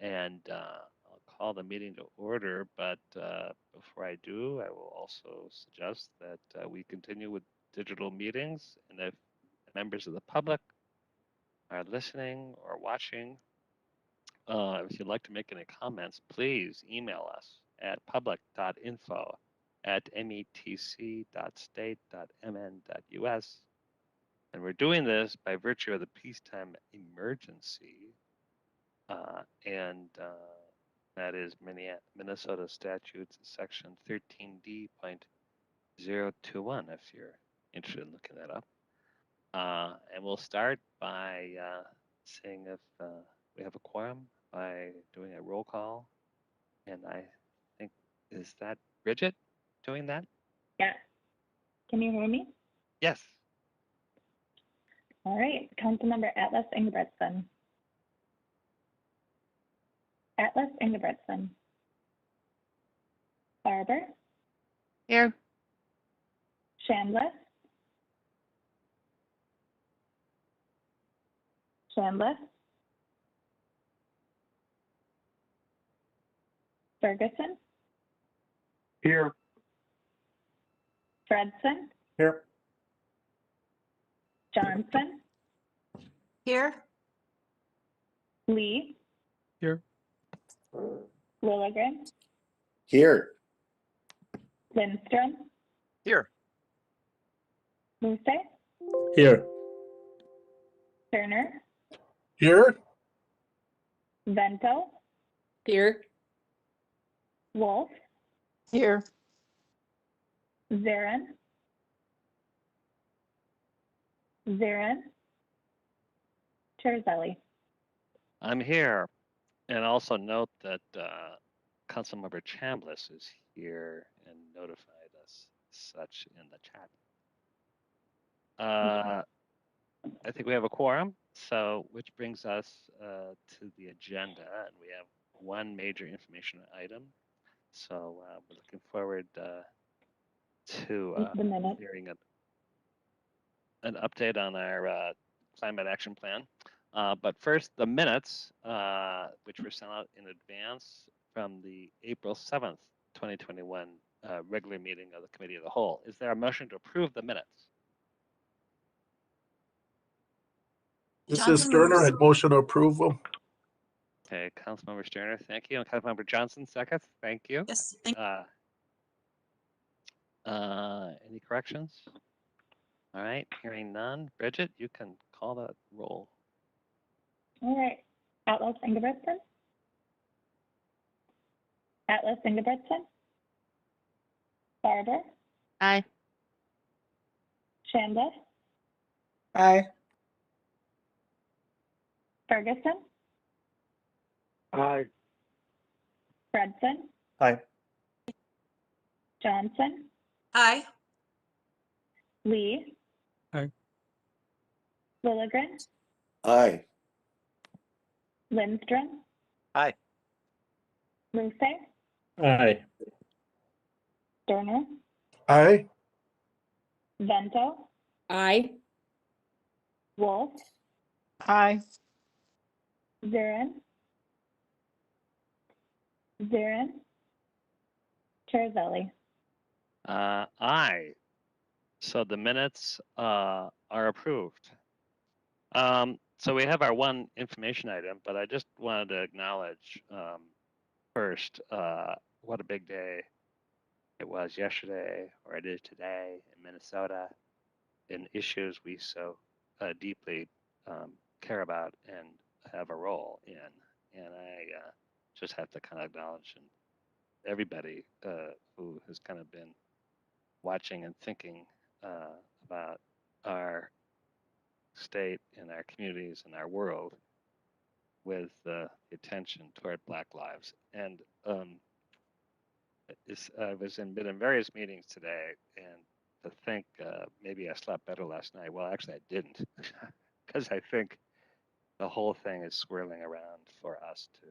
And I'll call the meeting to order, but before I do, I will also suggest that we continue with digital meetings. And if members of the public are listening or watching, if you'd like to make any comments, please email us at public.info@metc.state.mn.us. And we're doing this by virtue of the peacetime emergency, and that is Minnesota Statutes Section 13D.021, if you're interested in looking that up. And we'll start by seeing if we have a quorum by doing a roll call. And I think, is that Bridget doing that? Yes. Can you hear me? Yes. All right. Councilmember Atlas Ingebretson. Atlas Ingebretson. Barber. Here. Chambliss. Chambliss. Ferguson. Here. Fredson. Here. Johnson. Here. Lee. Here. Lilligren. Here. Lindstrom. Here. Muse. Here. Turner. Here. Vento. Here. Wolf. Here. Zarin. Zarin. Terzeli. I'm here. And also note that Councilmember Chambliss is here and notified us such in the chat. I think we have a quorum, so which brings us to the agenda, and we have one major information item. So we're looking forward to The minute. hearing an update on our climate action plan. But first, the minutes, which were sent out in advance from the April 7th, 2021 regular meeting of the Committee of the Whole. Is there a motion to approve the minutes? This Johnson is Sterner moves. and motion approval. Okay, Councilmember Sterner, thank you. And Councilmember Johnson, second, thank you. Yes. Any corrections? All right, hearing none. Bridget, you can call that roll. All right. Atlas Ingebretson. Atlas Ingebretson. Barber. Aye. Chambliss. Aye. Ferguson. Aye. Fredson. Aye. Johnson. Aye. Lee. Aye. Lilligren. Aye. Lindstrom. Aye. Muse. Aye. Sterner. Aye. Vento. Aye. Wolf. Aye. Zarin. Zarin. Terzeli. Aye. So the minutes are approved. So we have our one information item, but I just wanted to acknowledge first what a big day it was yesterday, or it is today in Minnesota, in issues we so deeply care about and have a role in. And I just have to kind of acknowledge everybody who has kind of been watching and thinking about our state and our communities and our world with the attention toward Black lives. And I was in various meetings today, and to think maybe I slept better last night. Well, actually, I didn't, because I think the whole thing is swirling around for us to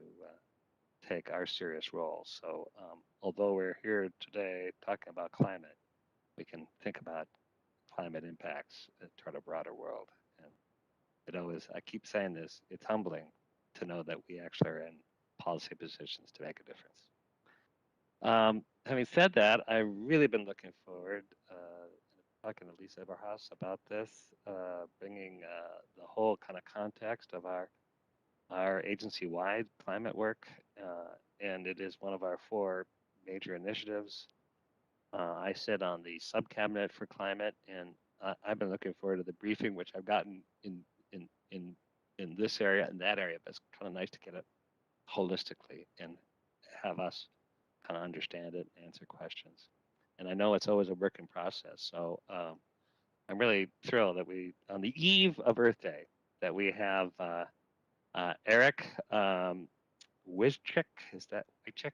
take our serious role. So although we're here today talking about climate, we can think about climate impacts toward a broader world. And it always, I keep saying this, it's humbling to know that we actually are in policy positions to make a difference. Having said that, I've really been looking forward talking to Lisa Eberhaus about this, bringing the whole kind of context of our agency-wide climate work, and it is one of our 4 major initiatives. I sit on the subcabinet for climate, and I've been looking forward to the briefing, which I've gotten in this area and that area, but it's kind of nice to get it holistically and have us kind of understand it and answer questions. And I know it's always a work in process, so I'm really thrilled that we, on the eve of Earth Day, that we have Eric Wojchik. Is that Wojchik?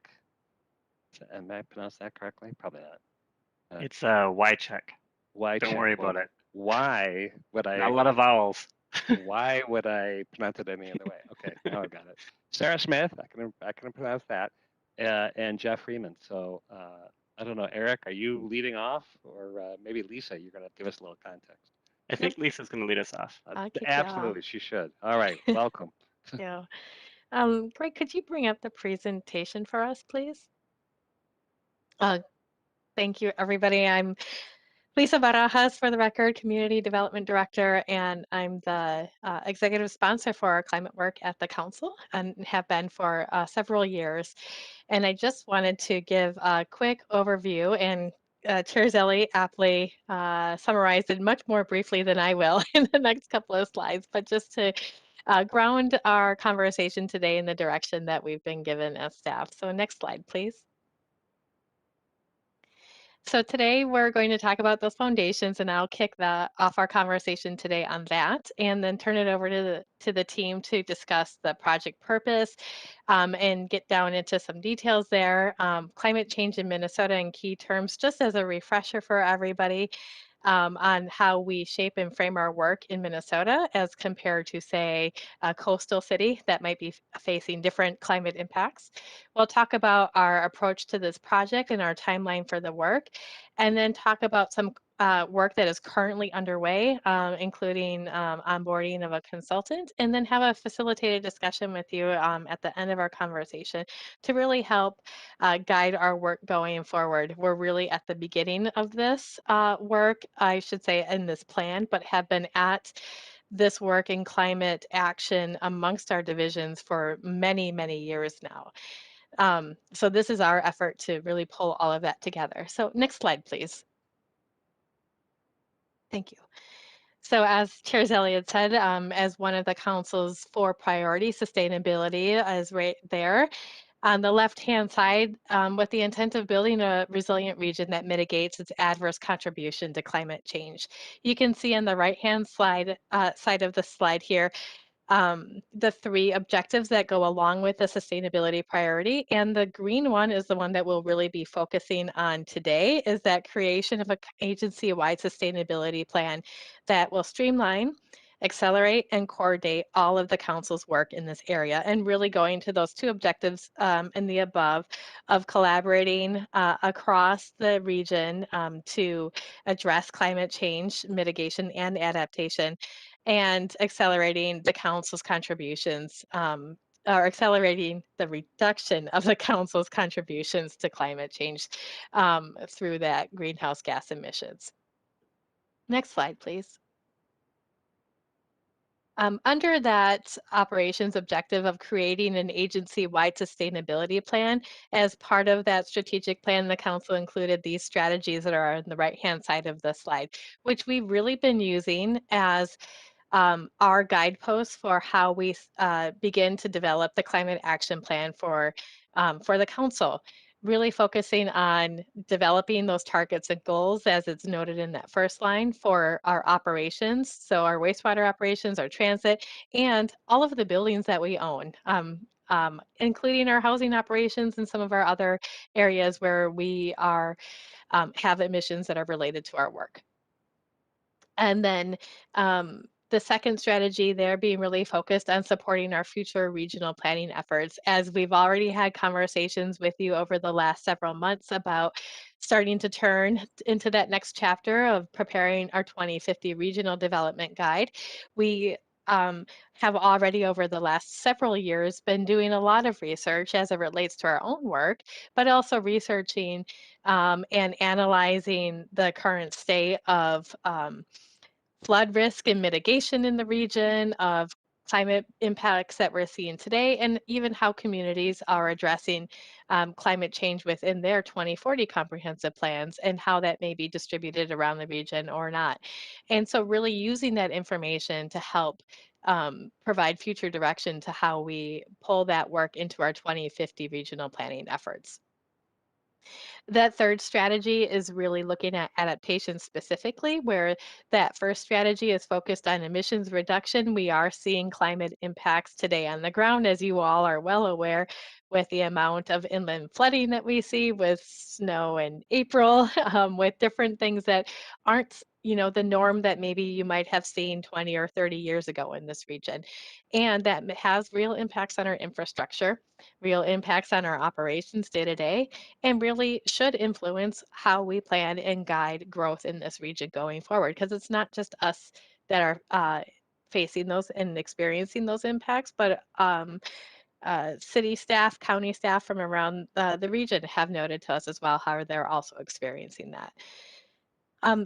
Am I pronounced that correctly? Probably not. It's Wojchik. Why? Don't worry about it. Why would I? Not a lot of vowels. Why would I pronounce it any other way? Okay, now I've got it. Sarah Smith, I can pronounce that, and Jeff Freeman. So I don't know, Eric, are you leading off, or maybe Lisa, you're going to give us a little context? I think Lisa's going to lead us off. I'll kick you Absolutely, off. she should. All right, welcome. Yeah. Greg, could you bring up the presentation for us, please? Thank you, everybody. I'm Lisa Barajas, for the record, Community Development Director, and I'm the executive sponsor for our climate work at the Council and have been for several years. And I just wanted to give a quick overview, and Chair Zelli aptly summarized it much more briefly than I will in the next couple of slides, but just to ground our conversation today in the direction that we've been given as staff. So next slide, please. So today we're going to talk about those foundations, and I'll kick off our conversation today on that, and then turn it over to the team to discuss the project purpose and get down into some details there. Climate change in Minnesota in key terms, just as a refresher for everybody. On how we shape and frame our work in Minnesota as compared to, say, a coastal city that might be facing different climate impacts. We'll talk about our approach to this project and our timeline for the work, and then talk about some work that is currently underway, including onboarding of a consultant, and then have a facilitated discussion with you at the end of our conversation to really help guide our work going forward. We're really at the beginning of this work, I should say, in this plan, but have been at this work in climate action amongst our divisions for many, many years now. So this is our effort to really pull all of that together. So next slide, please. Thank you. So as Chair Zelli had said, as one of the council's 4 priorities, sustainability is right there. On the left-hand side, with the intent of building a resilient region that mitigates its adverse contribution to climate change. You can see on the right-hand side of the slide here, the 3 objectives that go along with the sustainability priority. And the green one is the one that we'll really be focusing on today, is that creation of an agency-wide sustainability plan that will streamline, accelerate, and coordinate all of the council's work in this area, and really going to those 2 objectives in the above of collaborating across the region to address climate change, mitigation, and adaptation, and accelerating the council's contributions, or accelerating the reduction of the council's contributions to climate change through that greenhouse gas emissions. Next slide, please. Under that operations objective of creating an agency-wide sustainability plan, as part of that strategic plan, the council included these strategies that are on the right-hand side of the slide, which we've really been using as our guideposts for how we begin to develop the climate action plan for the council, really focusing on developing those targets and goals as it's noted in that first line for our operations, so our wastewater operations, our transit, and all of the buildings that we own, including our housing operations and some of our other areas where we are have emissions that are related to our work. And then the second strategy there being really focused on supporting our future regional planning efforts, as we've already had conversations with you over the last several months about starting to turn into that next chapter of preparing our 2050 regional development guide. We have already over the last several years been doing a lot of research as it relates to our own work, but also researching and analyzing the current state of flood risk and mitigation in the region, of climate impacts that we're seeing today, and even how communities are addressing climate change within their 2040 comprehensive plans and how that may be distributed around the region or not. And so really using that information to help provide future direction to how we pull that work into our 2050 regional planning efforts. That third strategy is really looking at adaptation specifically, where that first strategy is focused on emissions reduction. We are seeing climate impacts today on the ground, as you all are well aware, with the amount of inland flooding that we see with snow in April, with different things that aren't the norm that maybe you might have seen 20 or 30 years ago in this region. And that has real impacts on our infrastructure, real impacts on our operations day to day, and really should influence how we plan and guide growth in this region going forward, because it's not just us that are facing those and experiencing those impacts, but city staff, county staff from around the region have noted to us as well how they're also experiencing that.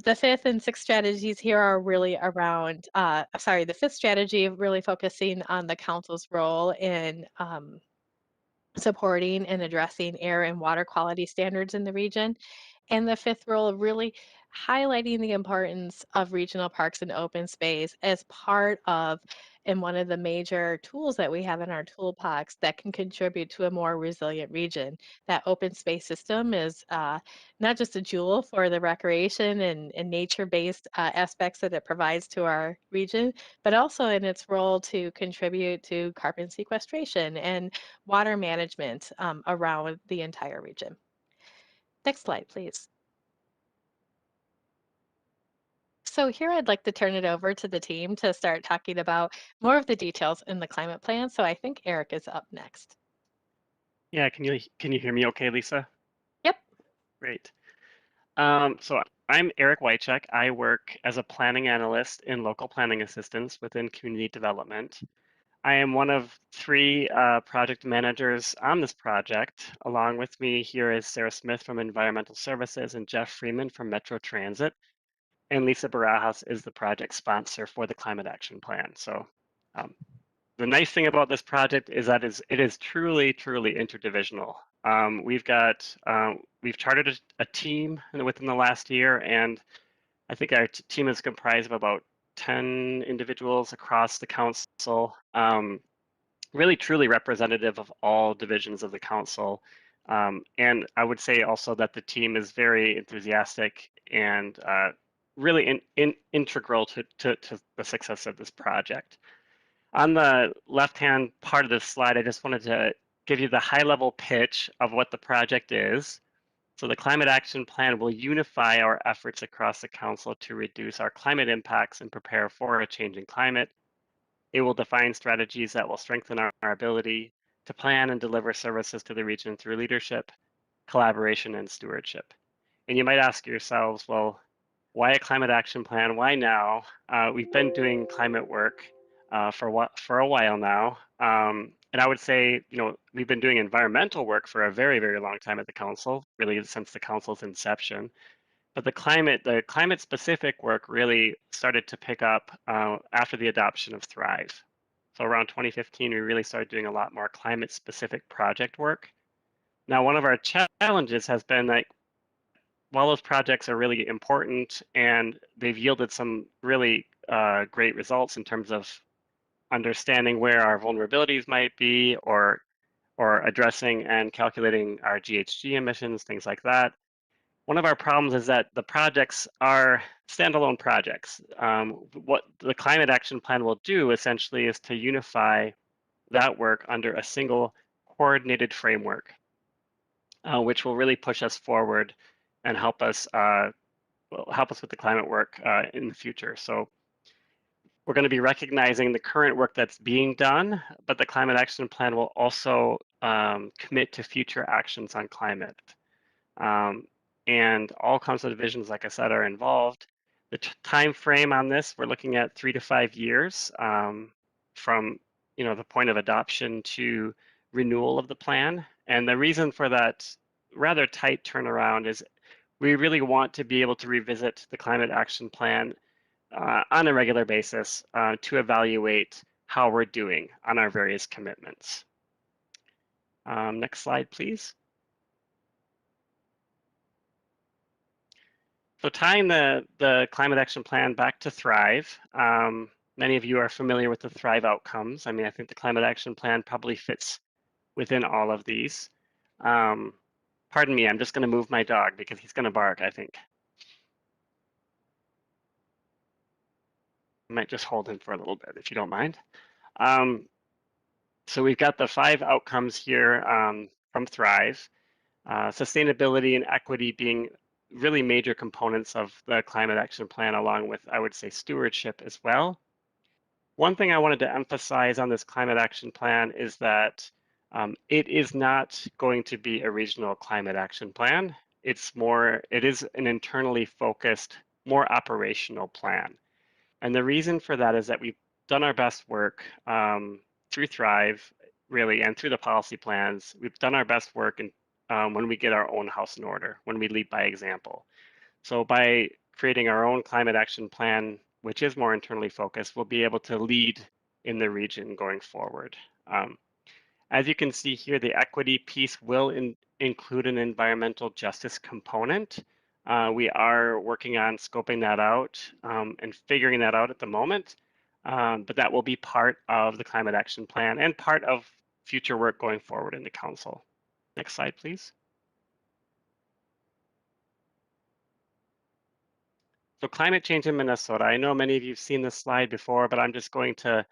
The fifth and sixth strategies here are really around, the fifth strategy really focusing on the council's role in supporting and addressing air and water quality standards in the region. And the fifth role, really highlighting the importance of regional parks and open space as part of and one of the major tools that we have in our toolbox that can contribute to a more resilient region. That open space system is not just a jewel for the recreation and nature-based aspects that it provides to our region, but also in its role to contribute to carbon sequestration and water management around the entire region. Next slide, please. So here I'd like to turn it over to the team to start talking about more of the details in the climate plan. So I think Eric is up next. Yeah, can you hear me okay, Lisa? Yep. Great. So I'm Eric Wojchik. I work as a planning analyst in local planning assistance within community development. I am one of three project managers on this project. Along with me here is Sara Smith from Environmental Services and Jeff Freeman from Metro Transit. And Lisa Barajas is the project sponsor for the Climate Action Plan. So the nice thing about this project is that it is truly, truly interdivisional. We've chartered a team within the last year, and I think our team is comprised of about 10 individuals across the council, really truly representative of all divisions of the council. And I would say also that the team is very enthusiastic and really integral to the success of this project. On the left-hand part of this slide, I just wanted to give you the high-level pitch of what the project is. So the Climate Action Plan will unify our efforts across the council to reduce our climate impacts and prepare for a changing climate. It will define strategies that will strengthen our ability to plan and deliver services to the region through leadership, collaboration, and stewardship. And you might ask yourselves, well, why a climate action plan? Why now? We've been doing climate work for a while now. And I would say, we've been doing environmental work for a very, very long time at the council, really since the council's inception. But the climate specific work really started to pick up after the adoption of Thrive. So around 2015, we really started doing a lot more climate specific project work. Now, one of our challenges has been that while those projects are really important and they've yielded some really great results in terms of understanding where our vulnerabilities might be or addressing and calculating our GHG emissions, things like that. One of our problems is that the projects are standalone projects. What the Climate Action Plan will do essentially is to unify that work under a single coordinated framework, which will really push us forward and help us with the climate work in the future. So we're going to be recognizing the current work that's being done, but the Climate Action Plan will also commit to future actions on climate. And all council divisions, like I said, are involved. The time frame on this, we're looking at 3 to 5 years from the point of adoption to renewal of the plan. And the reason for that rather tight turnaround is we really want to be able to revisit the climate action plan on a regular basis to evaluate how we're doing on our various commitments. Next slide, please. So tying the climate action plan back to Thrive, many of you are familiar with the Thrive outcomes. I mean, I think the climate action plan probably fits within all of these. Pardon me, I'm just going to move my dog because he's going to bark, I think. I might just hold him for a little bit, if you don't mind. So we've got the 5 outcomes here from Thrive. Sustainability and equity being really major components of the climate action plan, along with, I would say, stewardship as well. One thing I wanted to emphasize on this climate action plan is that it is not going to be a regional climate action plan. It is an internally focused, more operational plan. And the reason for that is that we've done our best work through Thrive, really, and through the policy plans. We've done our best work when we get our own house in order, when we lead by example. So by creating our own climate action plan, which is more internally focused, we'll be able to lead in the region going forward. As you can see here, the equity piece will include an environmental justice component. We are working on scoping that out and figuring that out at the moment, but that will be part of the climate action plan and part of future work going forward in the council. Next slide, please. So climate change in Minnesota. I know many of you have seen this slide before, but I'm just going to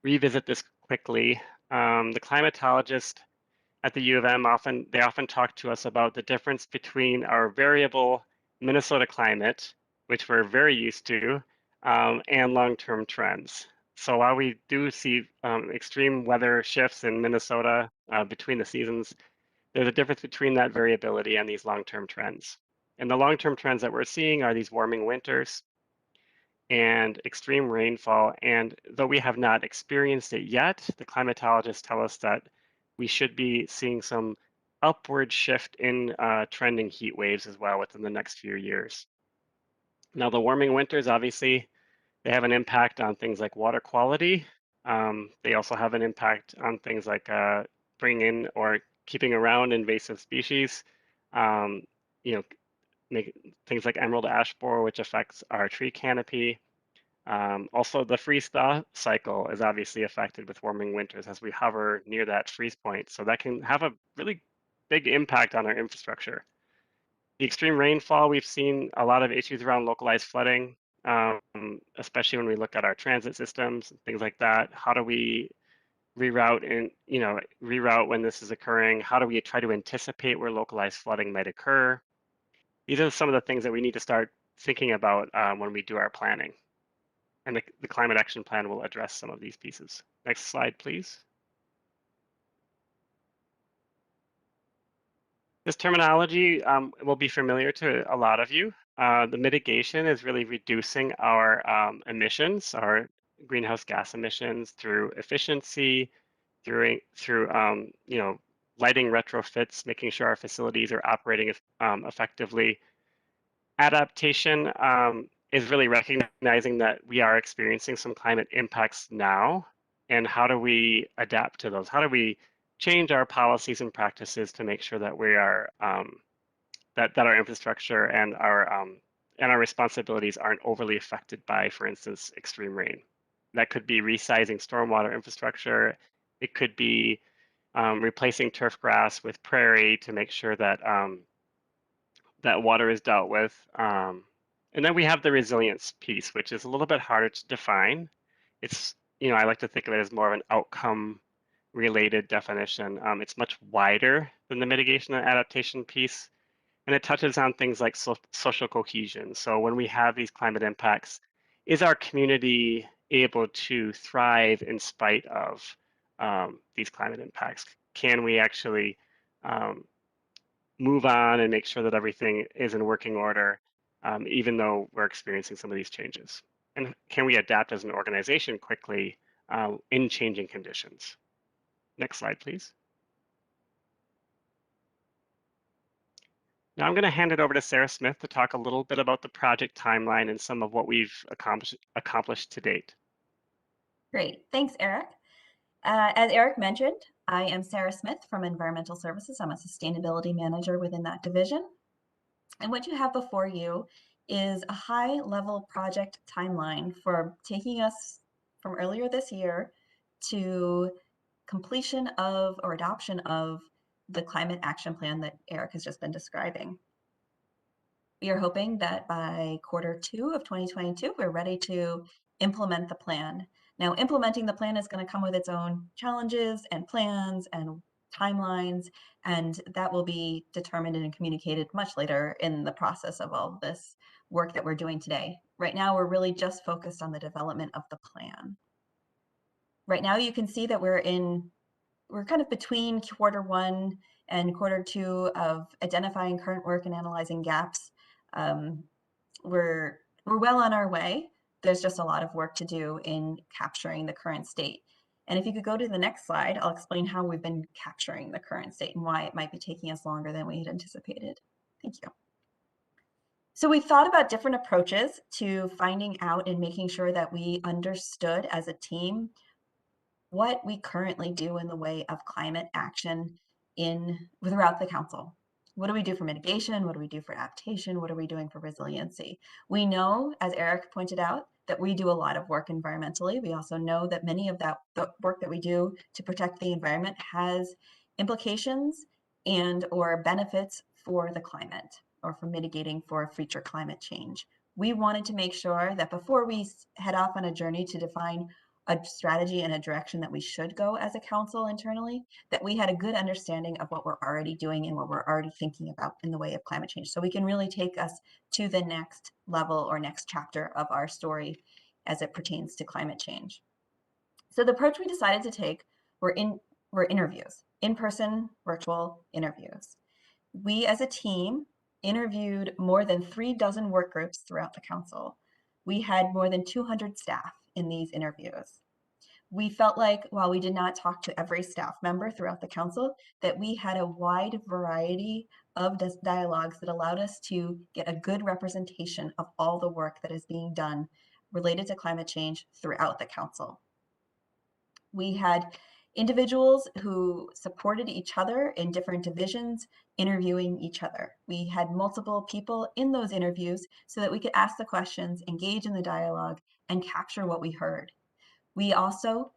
revisit this quickly. The climatologist at the U of M often talk to us about the difference between our variable Minnesota climate, which we're very used to, and long-term trends. So while we do see extreme weather shifts in Minnesota between the seasons, there's a difference between that variability and these long-term trends. And the long-term trends that we're seeing are these warming winters and extreme rainfall. And though we have not experienced it yet, the climatologists tell us that we should be seeing some upward shift in trending heat waves as well within the next few years. Now, the warming winters, obviously, they have an impact on things like water quality. They also have an impact on things like bringing in or keeping around invasive species. Make things like emerald ash borer, which affects our tree canopy. Also, the freeze-thaw cycle is obviously affected with warming winters as we hover near that freeze point. So that can have a really big impact on our infrastructure. The extreme rainfall, we've seen a lot of issues around localized flooding, especially when we look at our transit systems and things like that. How do we reroute when this is occurring? How do we try to anticipate where localized flooding might occur? These are some of the things that we need to start thinking about when we do our planning. And the climate action plan will address some of these pieces. Next slide, please. This terminology will be familiar to a lot of you. The mitigation is really reducing our emissions, our greenhouse gas emissions through efficiency, through lighting retrofits, making sure our facilities are operating effectively. Adaptation is really recognizing that we are experiencing some climate impacts now, and how do we adapt to those? How do we change our policies and practices to make sure that we are that our infrastructure and our responsibilities aren't overly affected by, for instance, extreme rain? That could be resizing stormwater infrastructure. It could be replacing turf grass with prairie to make sure that that water is dealt with. And then we have the resilience piece, which is a little bit harder to define. It's, I like to think of it as more of an outcome related definition. It's much wider than the mitigation and adaptation piece, and it touches on things like social cohesion. So when we have these climate impacts, is our community able to thrive in spite of these climate impacts? Can we actually move on and make sure that everything is in working order even though we're experiencing some of these changes? And can we adapt as an organization quickly in changing conditions? Next slide, please. Now I'm going to hand it over to Sarah Smith to talk a little bit about the project timeline and some of what we've accomplished to date. Great, thanks, Eric. As Eric mentioned, I am Sara Smith from Environmental Services. I'm a sustainability manager within that division. And what you have before you is a high-level project timeline for taking us from earlier this year to completion of or adoption of the climate action plan that Eric has just been describing. We are hoping that by Q2 of 2022, we're ready to implement the plan. Now, implementing the plan is going to come with its own challenges and plans and timelines, and that will be determined and communicated much later in the process of all this work that we're doing today. Right now, we're really just focused on the development of the plan. Right now, you can see that we're kind of between Q1 and Q2 of identifying current work and analyzing gaps. We're well on our way. There's just a lot of work to do in capturing the current state. And if you could go to the next slide, I'll explain how we've been capturing the current state and why it might be taking us longer than we had anticipated. Thank you. So we thought about different approaches to finding out and making sure that we understood as a team what we currently do in the way of climate action throughout the council. What do we do for mitigation? What do we do for adaptation? What are we doing for resiliency? We know, as Eric pointed out, that we do a lot of work environmentally. We also know that many of the work that we do to protect the environment has implications or benefits for the climate or for mitigating for future climate change. We wanted to make sure that before we head off on a journey to define a strategy and a direction that we should go as a council internally, that we had a good understanding of what we're already doing and what we're already thinking about in the way of climate change. So we can really take us to the next level or next chapter of our story as it pertains to climate change. So the approach we decided to take were interviews, in-person virtual interviews. We as a team interviewed more than 36 work groups throughout the council. We had more than 200 staff in these interviews. We felt like while we did not talk to every staff member throughout the council, that we had a wide variety of dialogues that allowed us to get a good representation of all the work that is being done related to climate change throughout the council. We had individuals who supported each other in different divisions interviewing each other. We had multiple people in those interviews so that we could ask the questions, engage in the dialogue, and capture what we heard. We also,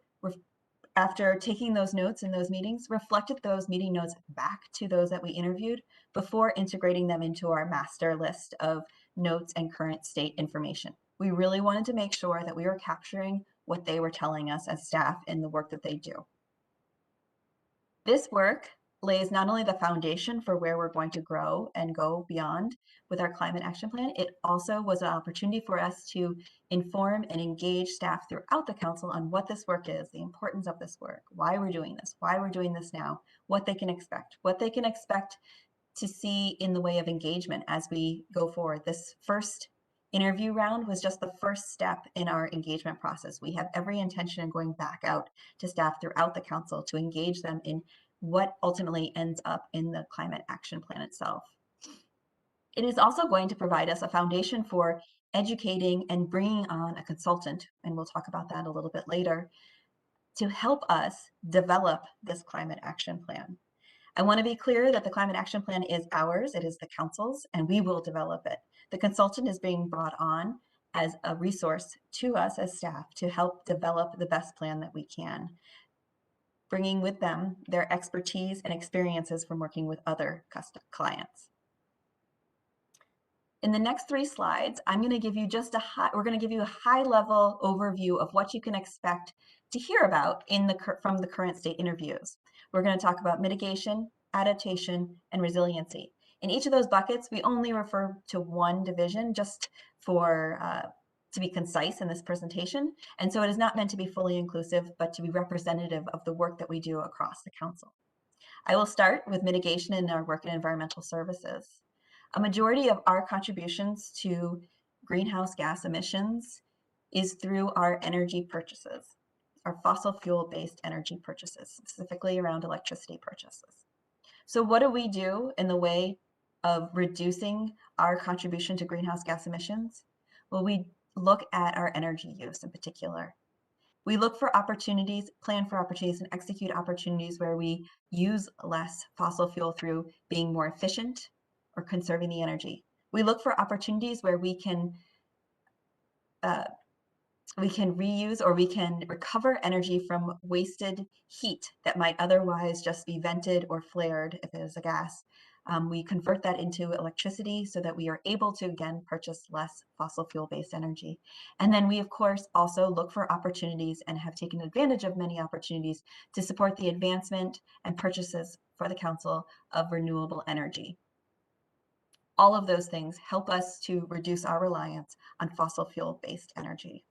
after taking those notes in those meetings, reflected those meeting notes back to those that we interviewed before integrating them into our master list of notes and current state information. We really wanted to make sure that we were capturing what they were telling us as staff in the work that they do. This work lays not only the foundation for where we're going to grow and go beyond with our climate action plan, it also was an opportunity for us to inform and engage staff throughout the council on what this work is, the importance of this work, why we're doing this now, what they can expect to see in the way of engagement as we go forward. This first interview round was just the first step in our engagement process. We have every intention of going back out to staff throughout the council to engage them in what ultimately ends up in the climate action plan itself. It is also going to provide us a foundation for educating and bringing on a consultant, and we'll talk about that a little bit later, to help us develop this climate action plan. I want to be clear that the climate action plan is ours, it is the council's, and we will develop it. The consultant is being brought on as a resource to us as staff to help develop the best plan that we can, bringing with them their expertise and experiences from working with other clients. In the next 3 slides, I'm going to give you we're going to give you a high-level overview of what you can expect to hear about from the current state interviews. We're going to talk about mitigation, adaptation, and resiliency. In each of those buckets, we only refer to one division just to be concise in this presentation. And so it is not meant to be fully inclusive, but to be representative of the work that we do across the council. I will start with mitigation in our work in environmental services. A majority of our contributions to greenhouse gas emissions is through our energy purchases, our fossil fuel-based energy purchases, specifically around electricity purchases. So what do we do in the way of reducing our contribution to greenhouse gas emissions? Well, we look at our energy use in particular. We look for opportunities, plan for opportunities, and execute opportunities where we use less fossil fuel through being more efficient or conserving the energy. We look for opportunities where we can reuse or we can recover energy from wasted heat that might otherwise just be vented or flared if it is a gas. We convert that into electricity so that we are able to, again, purchase less fossil fuel-based energy. And then we, of course, also look for opportunities and have taken advantage of many opportunities to support the advancement and purchases for the Council of renewable energy. All of those things help us to reduce our reliance on fossil fuel-based energy.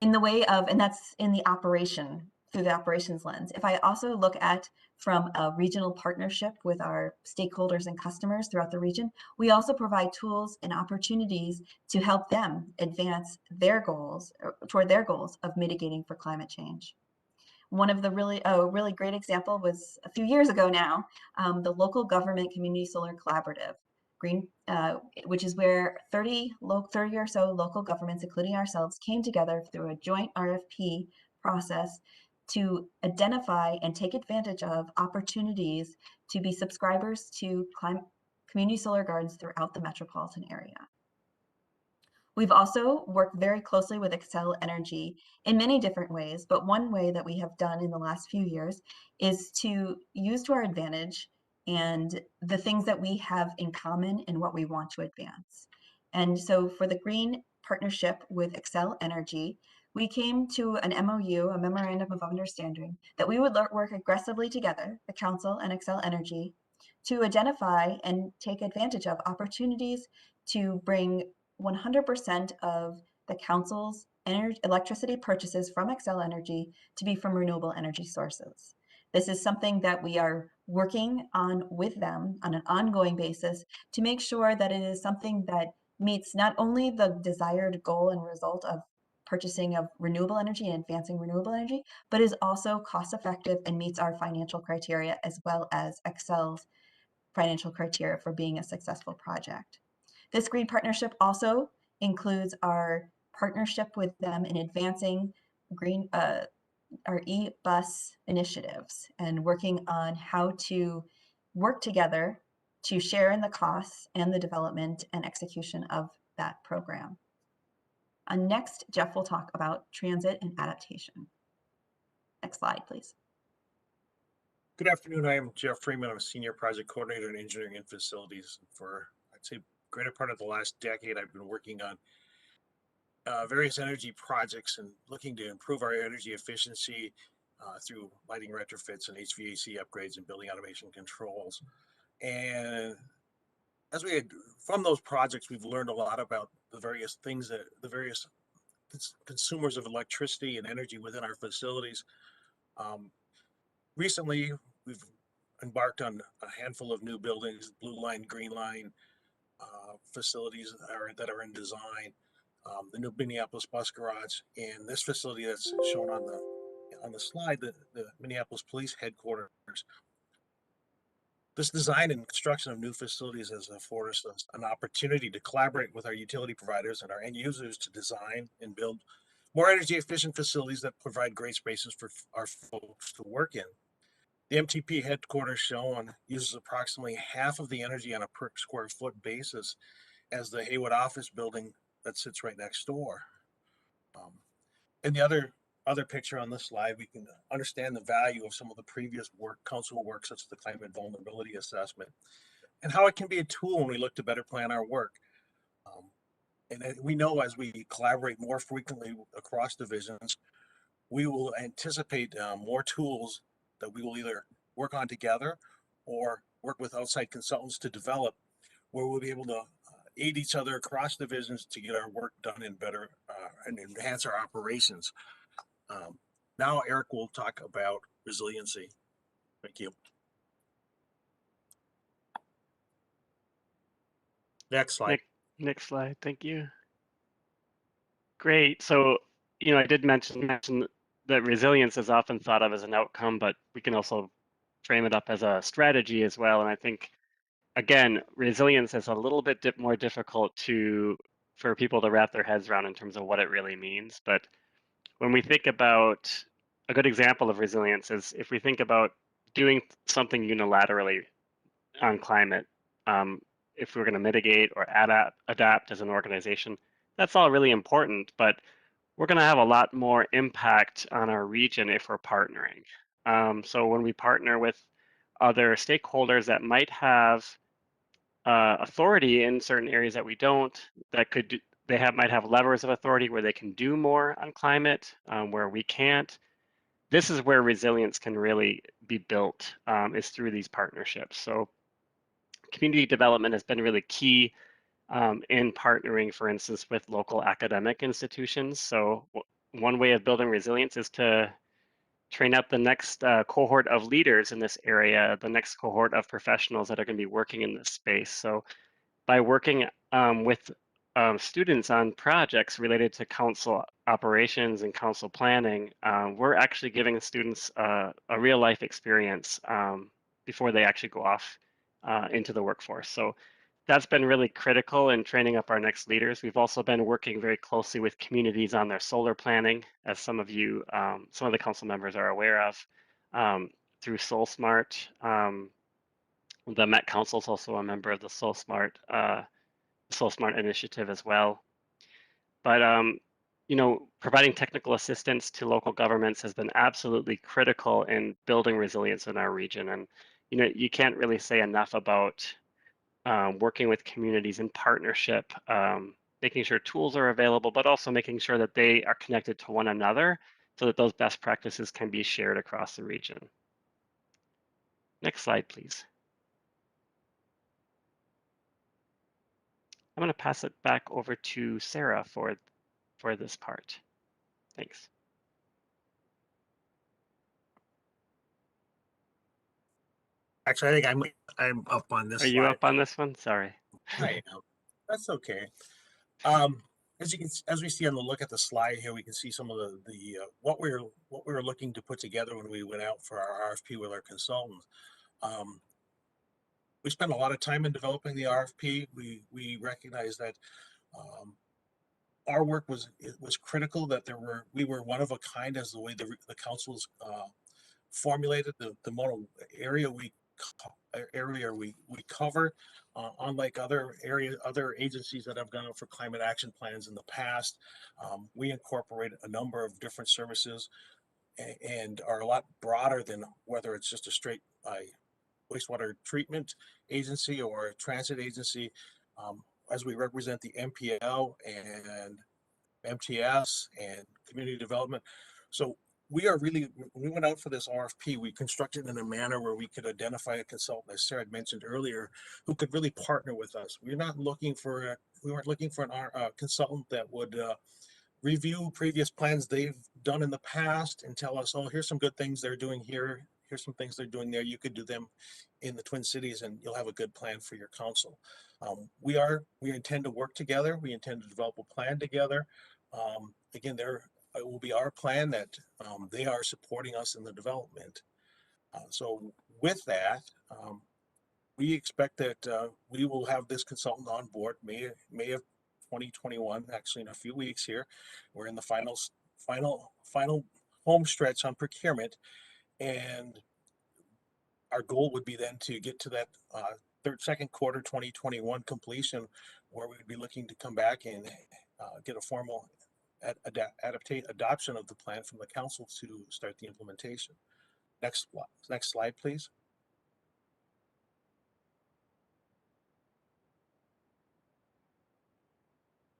In the way of, and that's in the operation, through the operations lens. If I also look at from a regional partnership with our stakeholders and customers throughout the region, we also provide tools and opportunities to help them advance their goals, toward their goals of mitigating for climate change. One of the really great example was a few years ago now, the local government community solar collaborative, which is where 30 or so local governments, including ourselves, came together through a joint RFP process to identify and take advantage of opportunities to be subscribers to community solar gardens throughout the metropolitan area. We've also worked very closely with Xcel Energy in many different ways, but one way that we have done in the last few years is to use to our advantage and the things that we have in common and what we want to advance. And so for the green partnership with Xcel Energy, we came to an MOU, a memorandum of understanding, that we would work aggressively together, the Council and Xcel Energy, to identify and take advantage of opportunities to bring 100% of the Council's electricity purchases from Xcel Energy to be from renewable energy sources. This is something that we are working on with them on an ongoing basis to make sure that it is something that meets not only the desired goal and result of purchasing of renewable energy and advancing renewable energy, but is also cost effective and meets our financial criteria as well as Xcel's financial criteria for being a successful project. This green partnership also includes our partnership with them in advancing our e-bus initiatives and working on how to work together to share in the costs and the development and execution of that program. Next, Jeff will talk about transit and adaptation. Next slide, please. Good afternoon. I am Jeff Freeman. I'm a senior project coordinator in engineering and facilities. For, I'd say, greater part of the last decade, I've been working on various energy projects and looking to improve our energy efficiency through lighting retrofits and HVAC upgrades and building automation controls. And as we had, from those projects, we've learned a lot about the various things that the various consumers of electricity and energy within our facilities. Recently, we've embarked on a handful of new buildings, blue line, green line facilities that are in design. The new Minneapolis bus garage, and this facility that's shown on the slide, the Minneapolis Police Headquarters. This design and construction of new facilities has afforded us an opportunity to collaborate with our utility providers and our end users to design and build more energy efficient facilities that provide great spaces for our folks to work in. The MTP headquarters shown uses approximately half of the energy on a per square foot basis as the Haywood office building that sits right next door. In the other picture on this slide, we can understand the value of some of the previous council work, such as the climate vulnerability assessment, and how it can be a tool when we look to better plan our work. And we know as we collaborate more frequently across divisions, we will anticipate more tools that we will either work on together or work with outside consultants to develop, where we'll be able to aid each other across divisions to get our work done and better and enhance our operations. Now Eric will talk about resiliency. Thank you. Next slide. Next slide. Thank you. Great. So, I did mention that resilience is often thought of as an outcome, but we can also frame it up as a strategy as well. And I think, again, resilience is a little bit more difficult for people to wrap their heads around in terms of what it really means. But when we think about a good example of resilience is if we think about doing something unilaterally on climate, if we're going to mitigate or adapt as an organization, that's all really important, but we're going to have a lot more impact on our region if we're partnering. So when we partner with other stakeholders that might have authority in certain areas that we don't, might have levers of authority where they can do more on climate, where we can't. This is where resilience can really be built, is through these partnerships. So community development has been really key in partnering, for instance, with local academic institutions. So one way of building resilience is to train up the next cohort of leaders in this area, the next cohort of professionals that are going to be working in this space. So by working with students on projects related to council operations and council planning, we're actually giving students a real life experience before they actually go off into the workforce. So that's been really critical in training up our next leaders. We've also been working very closely with communities on their solar planning, as some of the council members are aware of, through SoulSmart. The Met Council is also a member of the SoulSmart initiative as well. But providing technical assistance to local governments has been absolutely critical in building resilience in our region. And you can't really say enough about working with communities in partnership, making sure tools are available, but also making sure that they are connected to one another so that those best practices can be shared across the region. Next slide, please. I'm going to pass it back over to Sara for this part. Thanks. Actually, I think I'm up on this Are you slide up on now. this one? Sorry. I am. That's okay. As we see on the look at the slide here, we can see some of the what we were looking to put together when we went out for our RFP with our consultants. We spent a lot of time in developing the RFP. We recognized that our work was critical, that we were one of a kind as the way the councils formulated the model area we cover, unlike other agencies that have gone out for climate action plans in the past. We incorporate a number of different services and are a lot broader than whether it's just a straight wastewater treatment agency or a transit agency, as we represent the MPL and MTS and community development. So we went out for this RFP, we constructed in a manner where we could identify a consultant, as Sarah had mentioned earlier, who could really partner with us. We weren't looking for a consultant that would review previous plans they've done in the past and tell us, oh, here's some good things they're doing here. Here's some things they're doing there. You could do them in the Twin Cities and you'll have a good plan for your council. We intend to work together. We intend to develop a plan together. Again, it will be our plan that they are supporting us in the development. So with that, we expect that we will have this consultant on board May of 2021, actually in a few weeks here. We're in the final home stretch on procurement, and our goal would be then to get to that second quarter 2021 completion, where we'd be looking to come back and get a formal adoption of the plan from the council to start the implementation. Next slide, please.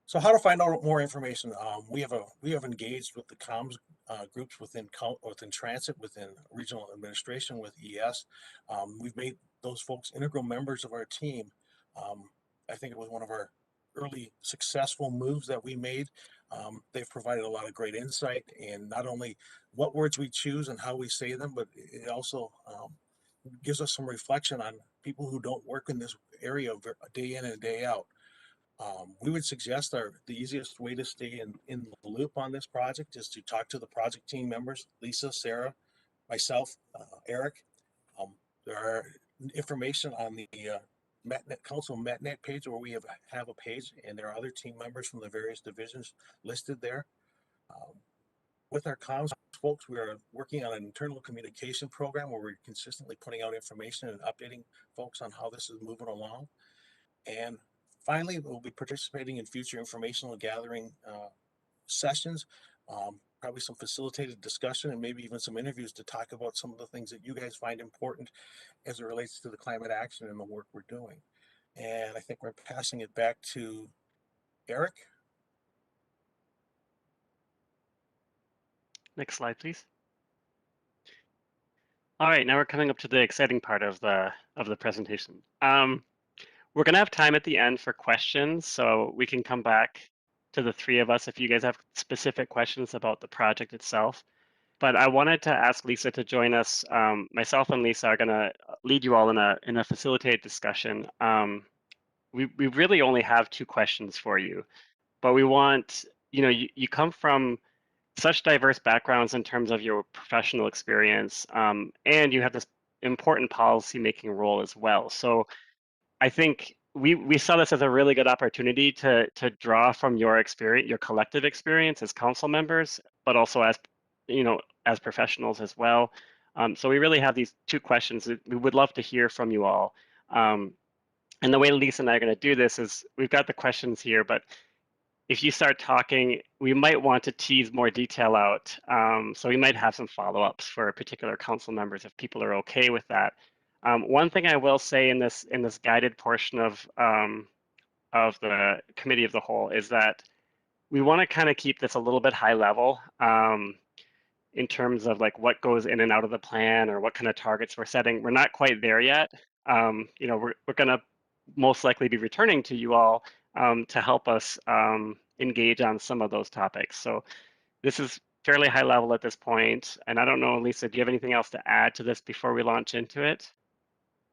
So how to find out more information? We have engaged with the comms groups within transit, within regional administration, with ES. We've made those folks integral members of our team. I think it was one of our early successful moves that we made. They've provided a lot of great insight in not only what words we choose and how we say them, but it also gives us some reflection on people who don't work in this area day in and day out. We would suggest the easiest way to stay in the loop on this project is to talk to the project team members, Lisa, Sarah, myself, Eric. There are information on the MetNet Council MetNet page where we have a page, and there are other team members from the various divisions listed there. With our comms folks, we are working on an internal communication program where we're consistently putting out information and updating folks on how this is moving along. And finally, we'll be participating in future informational gathering sessions, probably some facilitated discussion and maybe even some interviews to talk about some of the things that you guys find important as it relates to the climate action and the work we're doing. And I think we're passing it back to Eric. Next slide, please. All right, now we're coming up to the exciting part of the presentation. We're going to have time at the end for questions, so we can come back to the three of us if you guys have specific questions about the project itself. But I wanted to ask Lisa to join us. Myself and Lisa are going to lead you all in a facilitated discussion. We really only have 2 questions for you, but we want, you come from such diverse backgrounds in terms of your professional experience, and you have this important policy-making role as well. So I think we saw this as a really good opportunity to draw from your experience, your collective experience as council members, but also as as professionals as well. So we really have these 2 questions that we would love to hear from you all. And the way Lisa and I are going to do this is we've got the questions here, but if you start talking, we might want to tease more detail out. So we might have some follow-ups for particular council members if people are okay with that. One thing I will say in this guided portion of the committee of the whole is that we want to kind of keep this a little bit high level in terms of like what goes in and out of the plan or what kind of targets we're setting. We're not quite there yet. We're going to most likely be returning to you all to help us engage on some of those topics. So this is fairly high level at this point. And I don't know, Lisa, do you have anything else to add to this before we launch into it?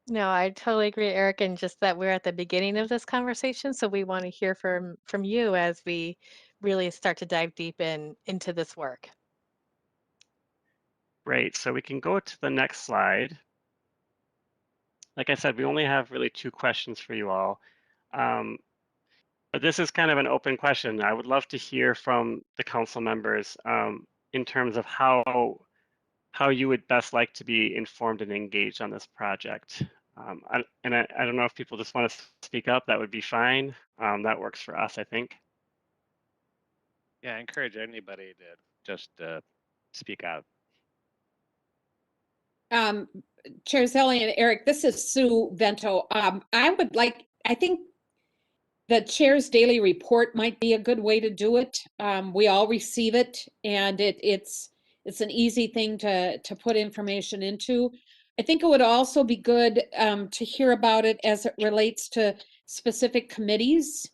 No, I totally agree, Eric, and just that we're at the beginning of this conversation, so we want to hear from you as we really start to dive deep into this work. Great, so we can go to the next slide. Like I said, we only have really 2 questions for you all. But this is kind of an open question. I would love to hear from the council members in terms of how you would best like to be informed and engaged on this project. I don't know if people just want to speak up, that would be fine. That works for us, I think. Yeah, I encourage anybody to just speak out. Chair Zelli and Eric, this is Sue Vento. I think the chair's daily report might be a good way to do it. We all receive it, and it's an easy thing to put information into. I think it would also be good to hear about it as it relates to specific committees,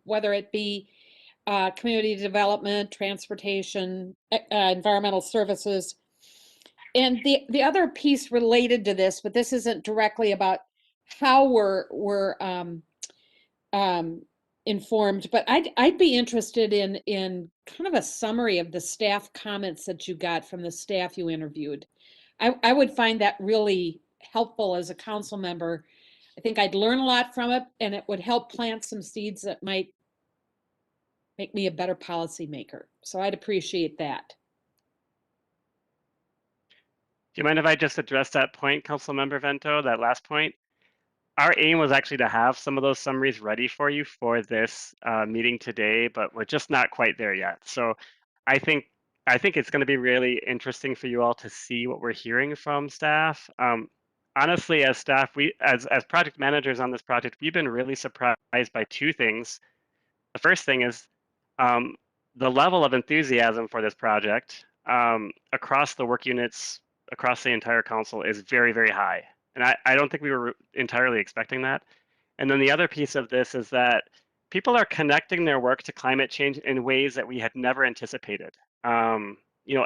whether it be community development, transportation, environmental services. And the other piece related to this, but this isn't directly about how we're informed, but I'd be interested in kind of a summary of the staff comments that you got from the staff you interviewed. I would find that really helpful as a council member. I think I'd learn a lot from it, and it would help plant some seeds that might make me a better policymaker. So I'd appreciate that. Do you mind if I just address that point, Councilmember Vento, that last point? Our aim was actually to have some of those summaries ready for you for this meeting today, but we're just not quite there yet. So I think it's going to be really interesting for you all to see what we're hearing from staff. Honestly, as staff, as project managers on this project, we've been really surprised by 2 things. The first thing is the level of enthusiasm for this project across the work units, across the entire council is very, very high. And I don't think we were entirely expecting that. And then the other piece of this is that people are connecting their work to climate change in ways that we had never anticipated.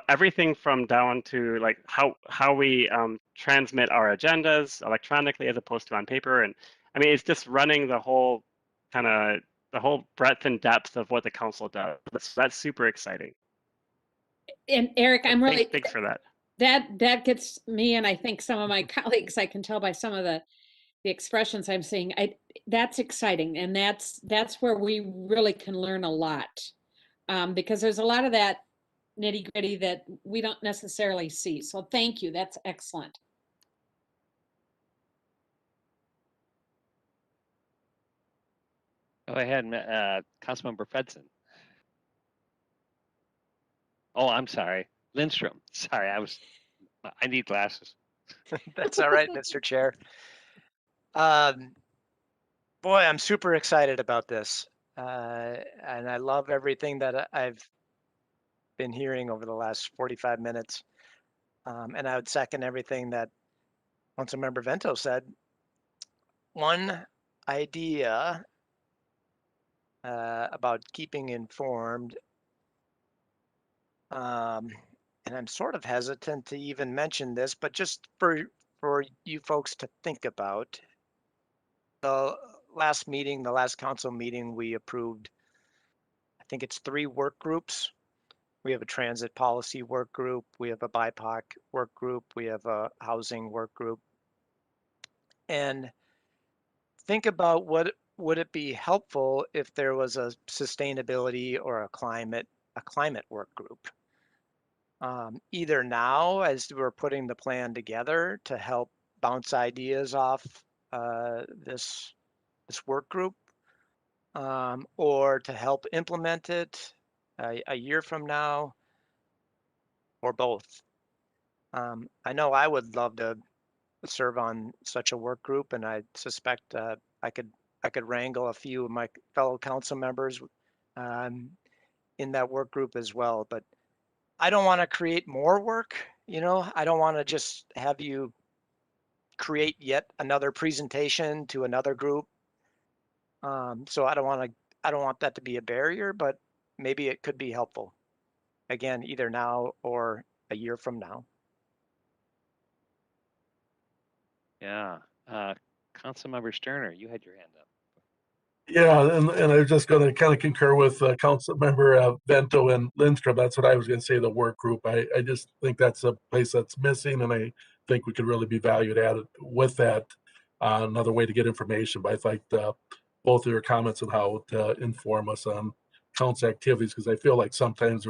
Everything from down to like how we transmit our agendas electronically as opposed to on paper. And I mean, it's just running the whole kind of the whole breadth and depth of what the council does. That's super exciting. And Eric, I'm really, Thanks for that. that gets me, and I think some of my colleagues, I can tell by some of the expressions I'm seeing, that's exciting. And that's where we really can learn a lot. Because there's a lot of that nitty gritty that we don't necessarily see. So thank you. That's excellent. Go ahead, Councilmember Fredson. Oh, I'm sorry, Lindstrom. Sorry, I need glasses. That's all right, Mr. Chair. Boy, I'm super excited about this. And I love everything that I've been hearing over the last 45 minutes. And I would second everything that Councilmember Vento said. One idea about keeping informed, and I'm sort of hesitant to even mention this, but just for you folks to think about. The last council meeting, we approved, I think it's 3 work groups. We have a transit policy work group, we have a BIPOC work group, we have a housing work group. And think about would it be helpful if there was a sustainability or a climate work group. Either now as we're putting the plan together to help bounce ideas off this work group, or to help implement it a year from now, or both. I know I would love to serve on such a work group, and I suspect I could wrangle a few of my fellow council members in that work group as well. But I don't want to create more work. I don't want to just have you create yet another presentation to another group. So I don't want that to be a barrier, but maybe it could be helpful. Again, either now or a year from now. Yeah, Councilmember Sterner, you had your hand up. Yeah, and I was just going to kind of concur with Councilmember Vento and Lindstrom. That's what I was going to say, the work group. I just think that's a place that's missing, and I think we could really be valued added with that. Another way to get information, but I liked both of your comments on how to inform us on council activities, because I feel like sometimes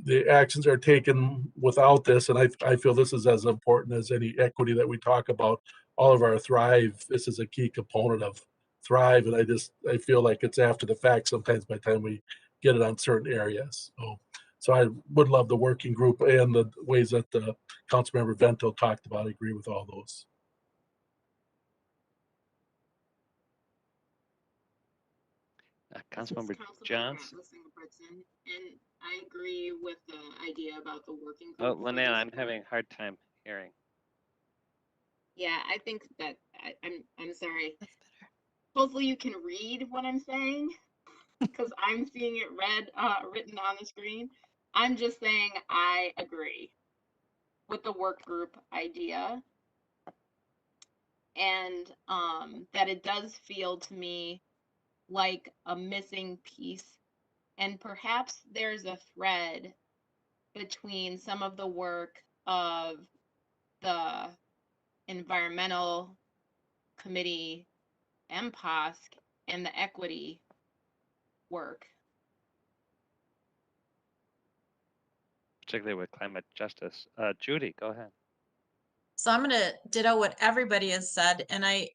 the actions are taken without this, and I feel this is as important as any equity that we talk about. All of our Thrive, this is a key component of Thrive, and I feel like it's after the fact sometimes by the time we get it on certain areas. So I would love the working group and the ways that the Councilmember Vento talked about. I agree with all those. Councilmember Johns. And I agree with the idea about the working group. Oh, Linnea, I'm having a hard time hearing. Yeah, I think that I'm sorry. Hopefully you can read what I'm saying, because I'm seeing it written on the screen. I'm just saying I agree with the work group idea, and that it does feel to me like a missing piece, and perhaps there's a thread between some of the work of the environmental committee, MPOSC, and the equity work. Particularly with climate justice. Judy, go ahead. So I'm going to ditto what everybody has said. And I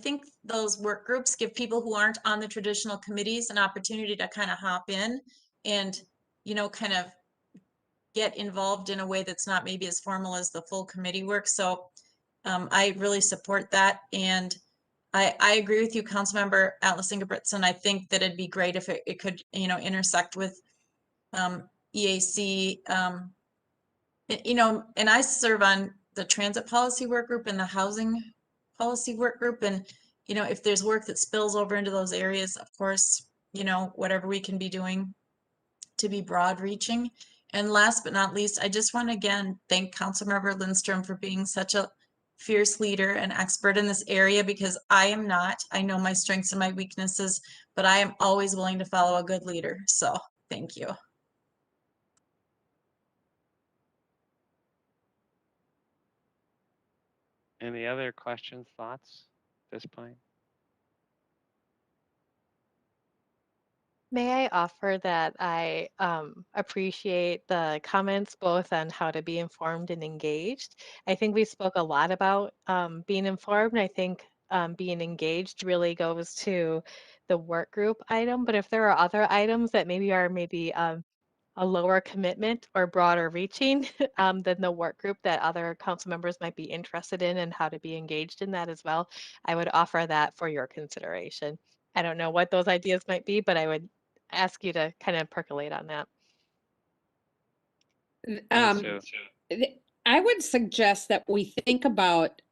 think those work groups give people who aren't on the traditional committees an opportunity to kind of hop in and, kind of get involved in a way that's not maybe as formal as the full committee work. So I really support that. And I agree with you, Councilmember Atlas Ingebrigtsen. I think that it'd be great if it could, intersect with EAC, and I serve on the transit policy work group and the housing policy work group. And, if there's work that spills over into those areas, of course, whatever we can be doing to be broad reaching. And last but not least, I just want to again thank Councilmember Lindstrom for being such a fierce leader and expert in this area, because I am not. I know my strengths and my weaknesses, but I am always willing to follow a good leader. So thank you. Any other questions, thoughts at this point? May I offer that I appreciate the comments both on how to be informed and engaged. I think we spoke a lot about being informed. I think being engaged really goes to the work group item, but if there are other items that maybe are a lower commitment or broader reaching than the work group that other council members might be interested in and how to be engaged in that as well, I would offer that for your consideration. I don't know what those ideas might be, but I would ask you to kind of percolate on that. Thanks, Sue. I would suggest that we think about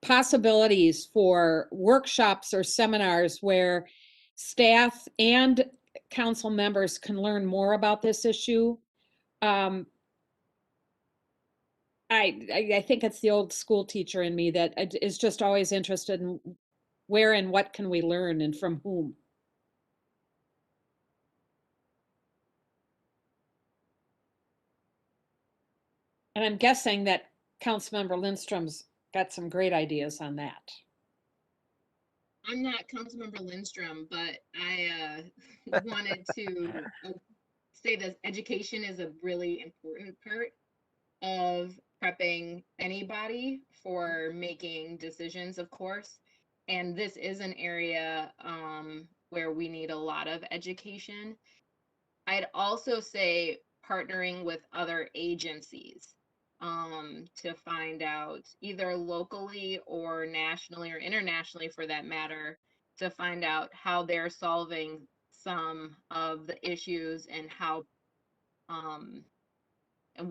possibilities for workshops or seminars where staff and council members can learn more about this issue. I think it's the old school teacher in me that is just always interested in where and what can we learn and from whom. And I'm guessing that Councilmember Lindstrom's got some great ideas on that. I'm not Councilmember Lindstrom, but I wanted to say that education is a really important part of prepping anybody for making decisions, of course. And this is an area where we need a lot of education. I'd also say partnering with other agencies to find out, either locally or nationally or internationally for that matter, to find out how they're solving some of the issues and how and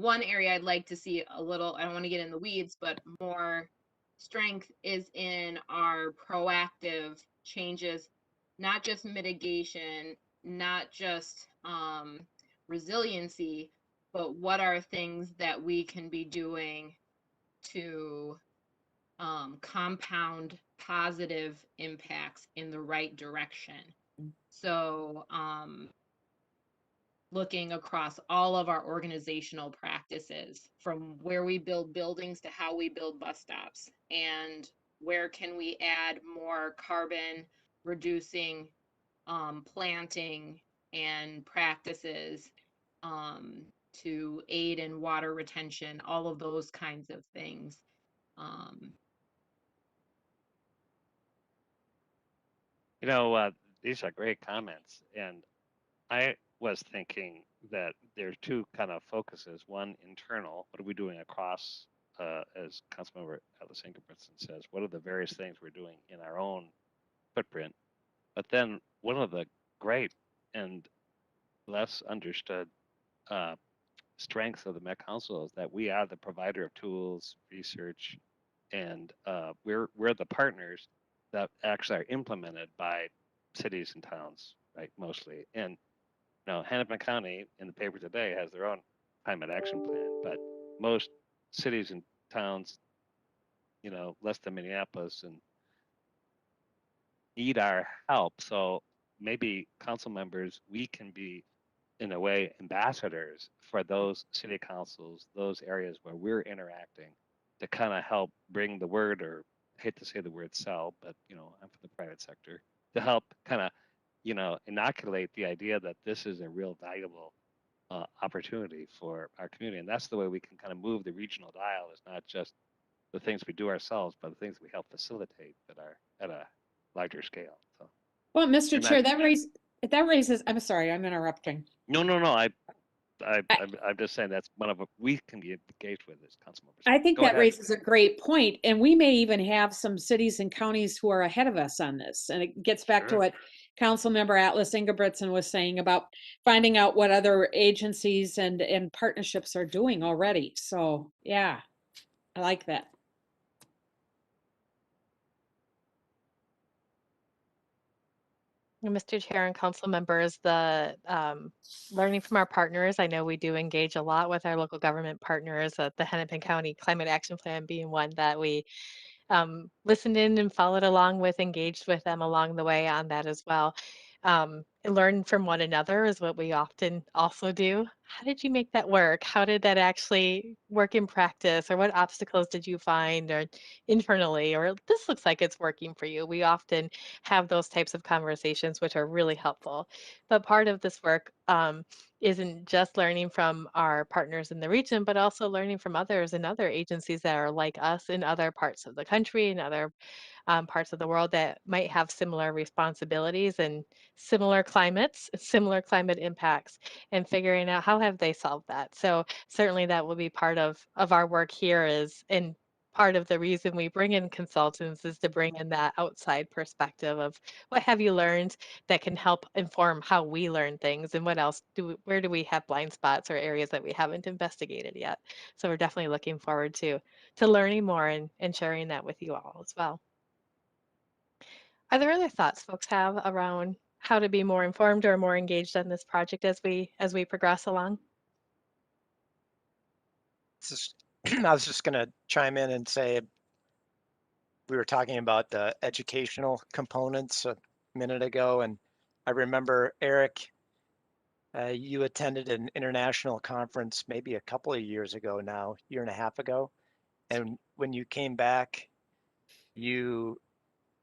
one area I'd like to see a little, I don't want to get in the weeds, but more strength is in our proactive changes, not just mitigation, not just resiliency, but what are things that we can be doing to compound positive impacts in the right direction. So looking across all of our organizational practices, from where we build buildings to how we build bus stops, and where can we add more carbon reducing planting and practices to aid in water retention, all of those kinds of things. You know, these are great comments, and I was thinking that there's two kind of focuses. One, internal, what are we doing across, as Councilmember Atlas Ingebrigtsen says, what are the various things we're doing in our own footprint? But then one of the great and less understood strengths of the Met Council is that we are the provider of tools, research, and we're the partners that actually are implemented by cities and towns, right, mostly. And Hennepin County in the paper today has their own climate action plan, but most cities and towns, less than Minneapolis, and need our help. So maybe council members, we can be, in a way, ambassadors for those city councils, those areas where we're interacting, to kind of help bring the word, or I hate to say the word sell, but I'm from the private sector, to help kind of inoculate the idea that this is a real valuable opportunity for our community. And that's the way we can kind of move the regional dial, is not just the things we do ourselves, but the things we help facilitate that are at a larger scale. So, Well, Mr. Chair, that raises, I'm sorry, I'm interrupting. No. I'm just saying that's one of we can be engaged with as council members. I think Go that ahead. raises a great point, and we may even have some cities and counties who are ahead of us on this. And it gets back to what Councilmember Atlas Ingebrigtsen was saying about finding out what other agencies and partnerships are doing already. So yeah, I like that. Mr. Chair and council members, the learning from our partners, I know we do engage a lot with our local government partners, the Hennepin County Climate Action Plan being one that we listened in and followed along with, engaged with them along the way on that as well. Learn from one another is what we often also do. How did you make that work? How did that actually work in practice? Or what obstacles did you find or internally? Or this looks like it's working for you. We often have those types of conversations, which are really helpful. But part of this work isn't just learning from our partners in the region, but also learning from others and other agencies that are like us in other parts of the country and other parts of the world that might have similar responsibilities and similar climates, similar climate impacts, and figuring out how have they solved that. So certainly that will be part of our work here is, and part of the reason we bring in consultants is to bring in that outside perspective of what have you learned that can help inform how we learn things and what else where do we have blind spots or areas that we haven't investigated yet. So we're definitely looking forward to learning more and sharing that with you all as well. Are there other thoughts folks have around how to be more informed or more engaged on this project as we progress along? I was just going to chime in and say we were talking about the educational components a minute ago, and I remember, Eric, you attended an international conference maybe a couple of years ago now, year and a half ago, and when you came back, you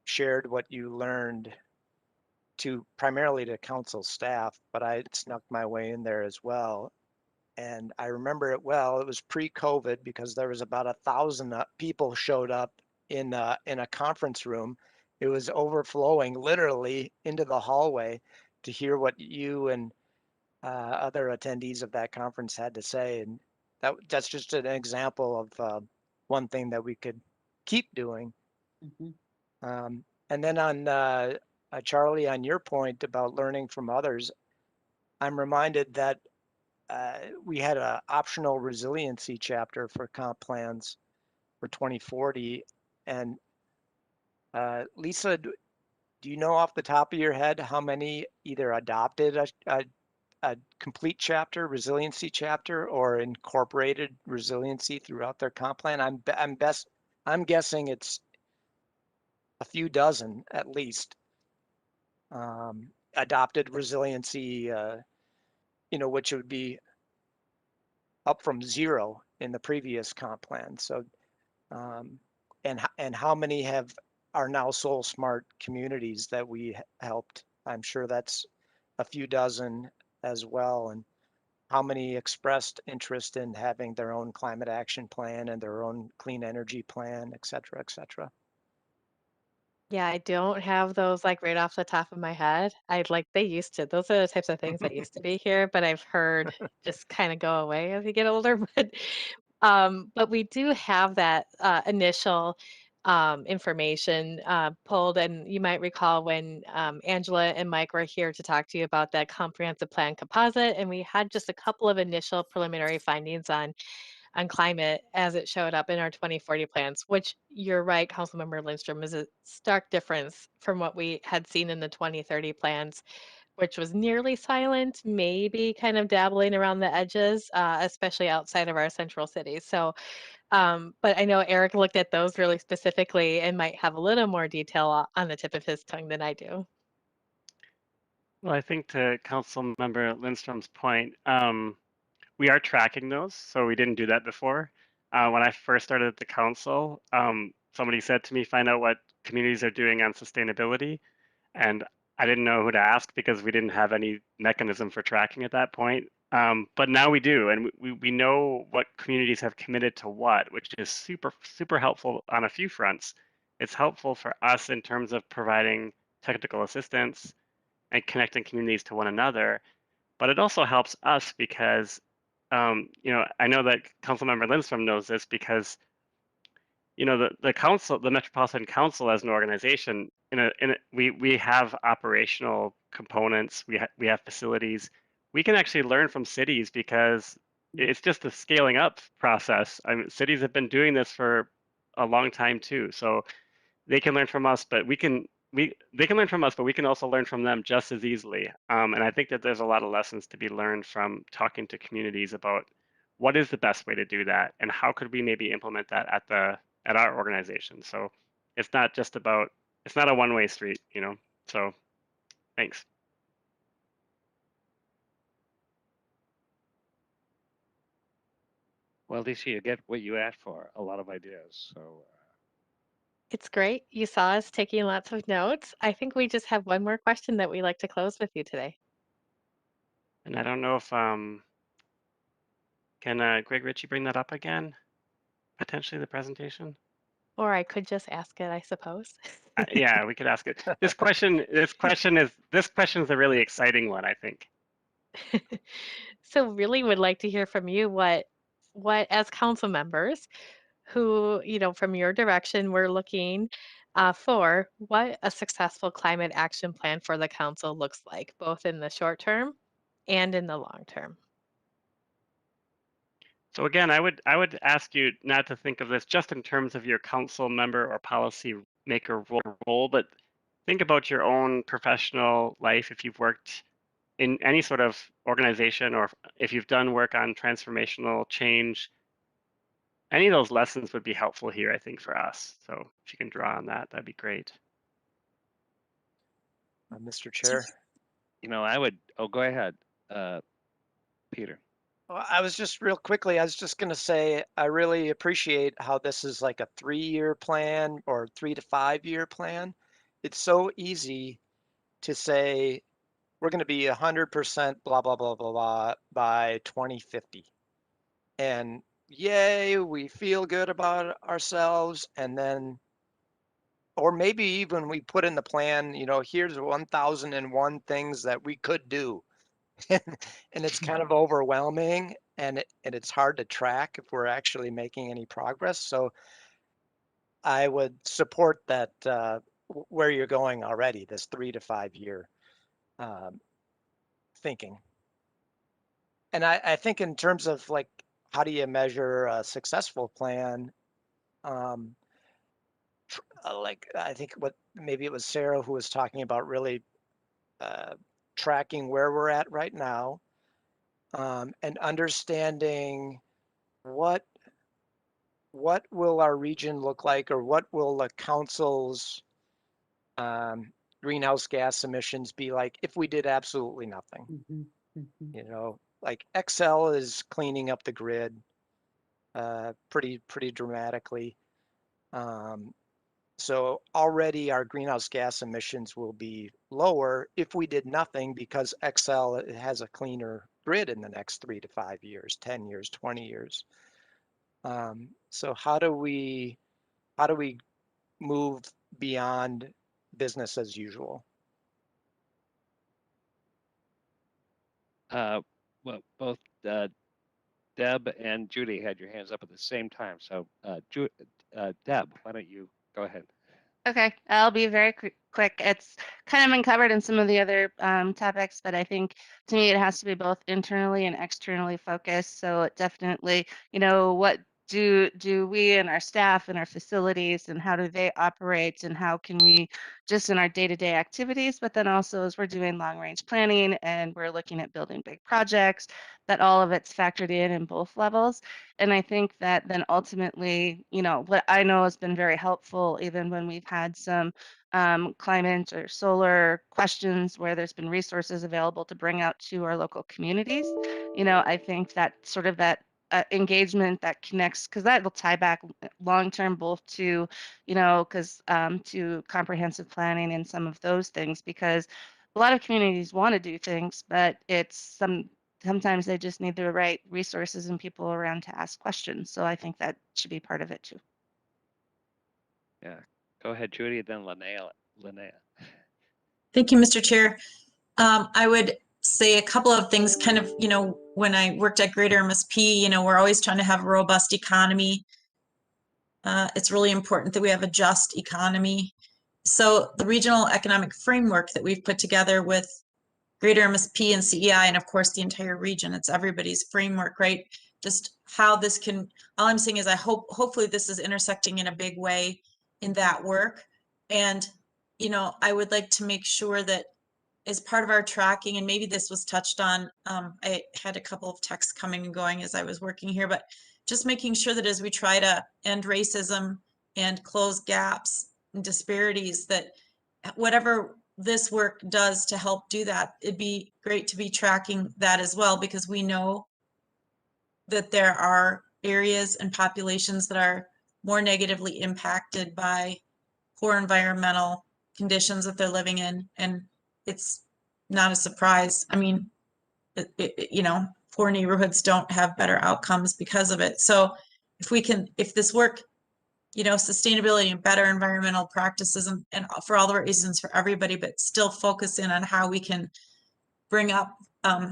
shared what you learned primarily to council staff, but I snuck my way in there as well. And I remember it well. It was pre-COVID because there was about 1,000 people showed up in a conference room. It was overflowing literally into the hallway to hear what you and other attendees of that conference had to say. And that's just an example of one thing that we could keep doing. And then on Charlie, on your point about learning from others, I'm reminded that we had an optional resiliency chapter for comp plans for 2040. And Lisa, do you know off the top of your head how many either adopted a complete chapter, resiliency chapter, or incorporated resiliency throughout their comp plan? I'm guessing it's a few dozen at least. Adopted resiliency, which would be up from 0 in the previous comp plan. So, and how many are now Soul Smart communities that we helped? I'm sure that's a few dozen as well. And how many expressed interest in having their own climate action plan and their own clean energy plan, et cetera, et cetera. Yeah, I don't have those like right off the top of my head. They used to. Those are the types of things that used to be here, but I've heard just kind of go away as you get older. But we do have that initial information pulled, and you might recall when Angela and Mike were here to talk to you about that comprehensive plan composite, and we had just a couple of initial preliminary findings on climate as it showed up in our 2040 plans, which you're right, Councilmember Lindstrom, is a stark difference from what we had seen in the 2030 plans, which was nearly silent, maybe kind of dabbling around the edges, especially outside of our central cities. So, but I know Eric looked at those really specifically and might have a little more detail on the tip of his tongue than I do. Well, I think to Councilmember Lindstrom's point, we are tracking those, so we didn't do that before. When I first started at the council, somebody said to me, find out what communities are doing on sustainability. And I didn't know who to ask because we didn't have any mechanism for tracking at that point. But now we do, and we know what communities have committed to what, which is super, super helpful on a few fronts. It's helpful for us in terms of providing technical assistance and connecting communities to one another. But it also helps us because, I know that Councilmember Lindstrom knows this because, the council, the Metropolitan Council as an organization, we have operational components, we have facilities. We can actually learn from cities because it's just a scaling up process. I mean, cities have been doing this for a long time too, so they can learn from us, but we can they can learn from us, but we can also learn from them just as easily. And I think that there's a lot of lessons to be learned from talking to communities about what is the best way to do that, and how could we maybe implement that at our organization. So it's not just about, it's not a one-way street, you know. So thanks. Well, Lisa, you get what you asked for, a lot of ideas. So It's great. You saw us taking lots of notes. I think we just have one more question that we like to close with you today. And I don't know if can Greg Ritchie bring that up again? Potentially the presentation. Or I could just ask it, I suppose. Yeah, we could ask it. This question is a really exciting one, I think. So really would like to hear from you what as council members who, from your direction, we're looking for what a successful climate action plan for the council looks like, both in the short term and in the long term. So again, I would ask you not to think of this just in terms of your council member or policy maker role, but think about your own professional life. If you've worked in any sort of organization, or if you've done work on transformational change, any of those lessons would be helpful here, I think, for us. So if you can draw on that, that'd be great. Mr. Chair. I would. Oh, go ahead, Peter. Well, I was just real quickly, I was just going to say, I really appreciate how this is like a 3-year plan or 3 to 5 year plan. It's so easy to say, we're going to be 100% blah, blah, blah, blah, blah by 2050. And yay, we feel good about ourselves. And then, or maybe even we put in the plan, here's 1001 things that we could do. And it's kind of overwhelming, and it's hard to track if we're actually making any progress. So I would support that where you're going already, this 3 to 5 year thinking. And I think in terms of like, how do you measure a successful plan? Like, I think maybe it was Sara who was talking about really tracking where we're at right now, and understanding what will our region look like, or what will the council's greenhouse gas emissions be like if we did absolutely nothing. Like Excel is cleaning up the grid pretty dramatically. So already our greenhouse gas emissions will be lower if we did nothing, because Excel has a cleaner grid in the next 3 to 5 years, 10 years, 20 years. So how do we move beyond business as usual? Well, both Deb and Judy had your hands up at the same time. So, Deb, why don't you go ahead? Okay, I'll be very quick. It's kind of been covered in some of the other topics, but I think to me it has to be both internally and externally focused. So it definitely, what do we and our staff and our facilities, and how do they operate, and how can we just in our day-to-day activities, but then also as we're doing long-range planning and we're looking at building big projects, that all of it's factored in both levels. And I think that then ultimately, what I know has been very helpful, even when we've had some climate or solar questions where there's been resources available to bring out to our local communities. I think that sort of that engagement that connects, because that will tie back long term both to, to comprehensive planning and some of those things, because a lot of communities want to do things, but sometimes they just need the right resources and people around to ask questions. So I think that should be part of it too. Yeah, go ahead, Judy, then Linnea. Thank you, Mr. Chair. I would say a couple of things kind of, when I worked at Greater MSP, we're always trying to have a robust economy. It's really important that we have a just economy. So the regional economic framework that we've put together with Greater MSP and CEI, and of course the entire region, it's everybody's framework, right? Just how this can, all I'm saying is hopefully this is intersecting in a big way in that work. And I would like to make sure that as part of our tracking, and maybe this was touched on, I had a couple of texts coming and going as I was working here, but just making sure that as we try to end racism and close gaps and disparities, that whatever this work does to help do that, it'd be great to be tracking that as well, because we know that there are areas and populations that are more negatively impacted by poor environmental conditions that they're living in. And it's not a surprise. I mean, poor neighborhoods don't have better outcomes because of it. So if this work, sustainability and better environmental practices and for all the reasons for everybody, but still focus in on how we can bring up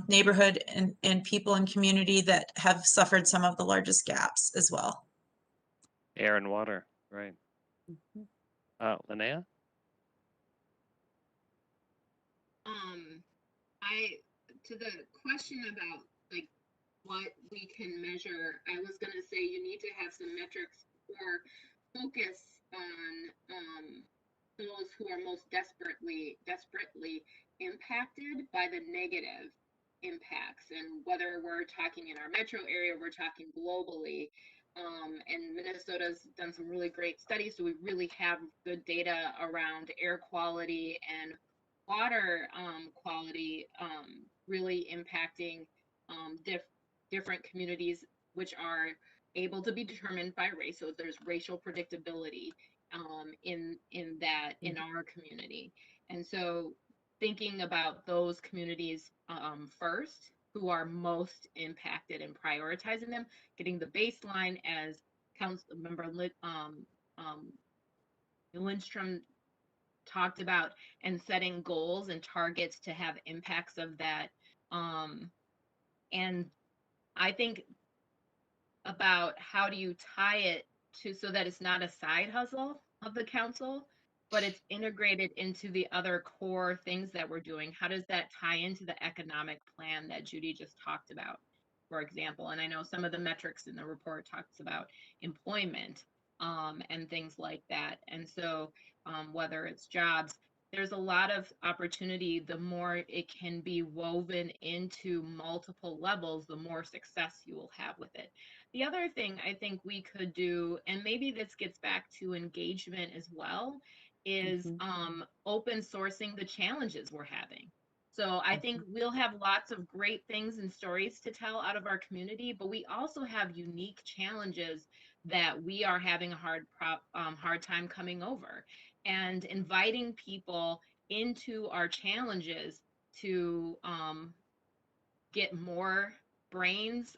neighborhood and people and community that have suffered some of the largest gaps as well. Air and water, right. Linnea? To the question about like what we can measure, I was going to say you need to have some metrics or focus on those who are most desperately impacted by the negative impacts, and whether we're talking in our metro area, we're talking globally. And Minnesota's done some really great studies, so we really have good data around air quality and water quality really impacting different communities, which are able to be determined by race. So there's racial predictability in our community. And so thinking about those communities first, who are most impacted, and prioritizing them, getting the baseline, as Council Member Lindstrom talked about, and setting goals and targets to have impacts of that. And I think about how do you tie it to, so that it's not a side hustle of the council, but it's integrated into the other core things that we're doing. How does that tie into the economic plan that Judy just talked about, for example? And I know some of the metrics in the report talks about employment and things like that. And so whether it's jobs, there's a lot of opportunity. The more it can be woven into multiple levels, the more success you will have with it. The other thing I think we could do, and maybe this gets back to engagement as well, is open sourcing the challenges we're having. So I think we'll have lots of great things and stories to tell out of our community, but we also have unique challenges that we are having a hard time coming over, and inviting people into our challenges to get more brains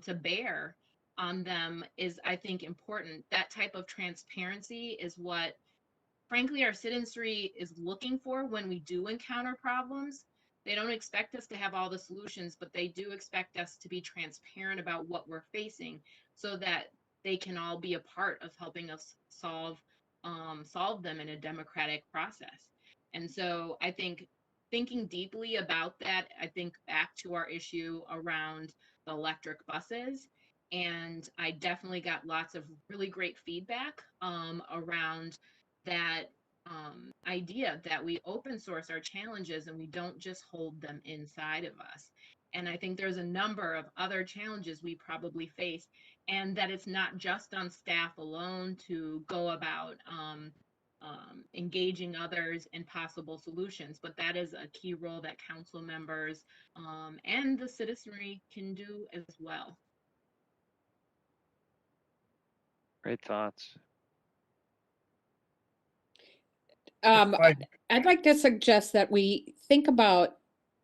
to bear on them is, I think, important. That type of transparency is what, frankly, our citizenry is looking for when we do encounter problems. They don't expect us to have all the solutions, but they do expect us to be transparent about what we're facing, so that they can all be a part of helping us solve them in a democratic process. And so I think thinking deeply about that, I think back to our issue around the electric buses. And I definitely got lots of really great feedback around that idea that we open source our challenges and we don't just hold them inside of us. And I think there's a number of other challenges we probably face, and that it's not just on staff alone to go about engaging others in possible solutions, but that is a key role that council members and the citizenry can do as well. Great thoughts. I'd like to suggest that we think about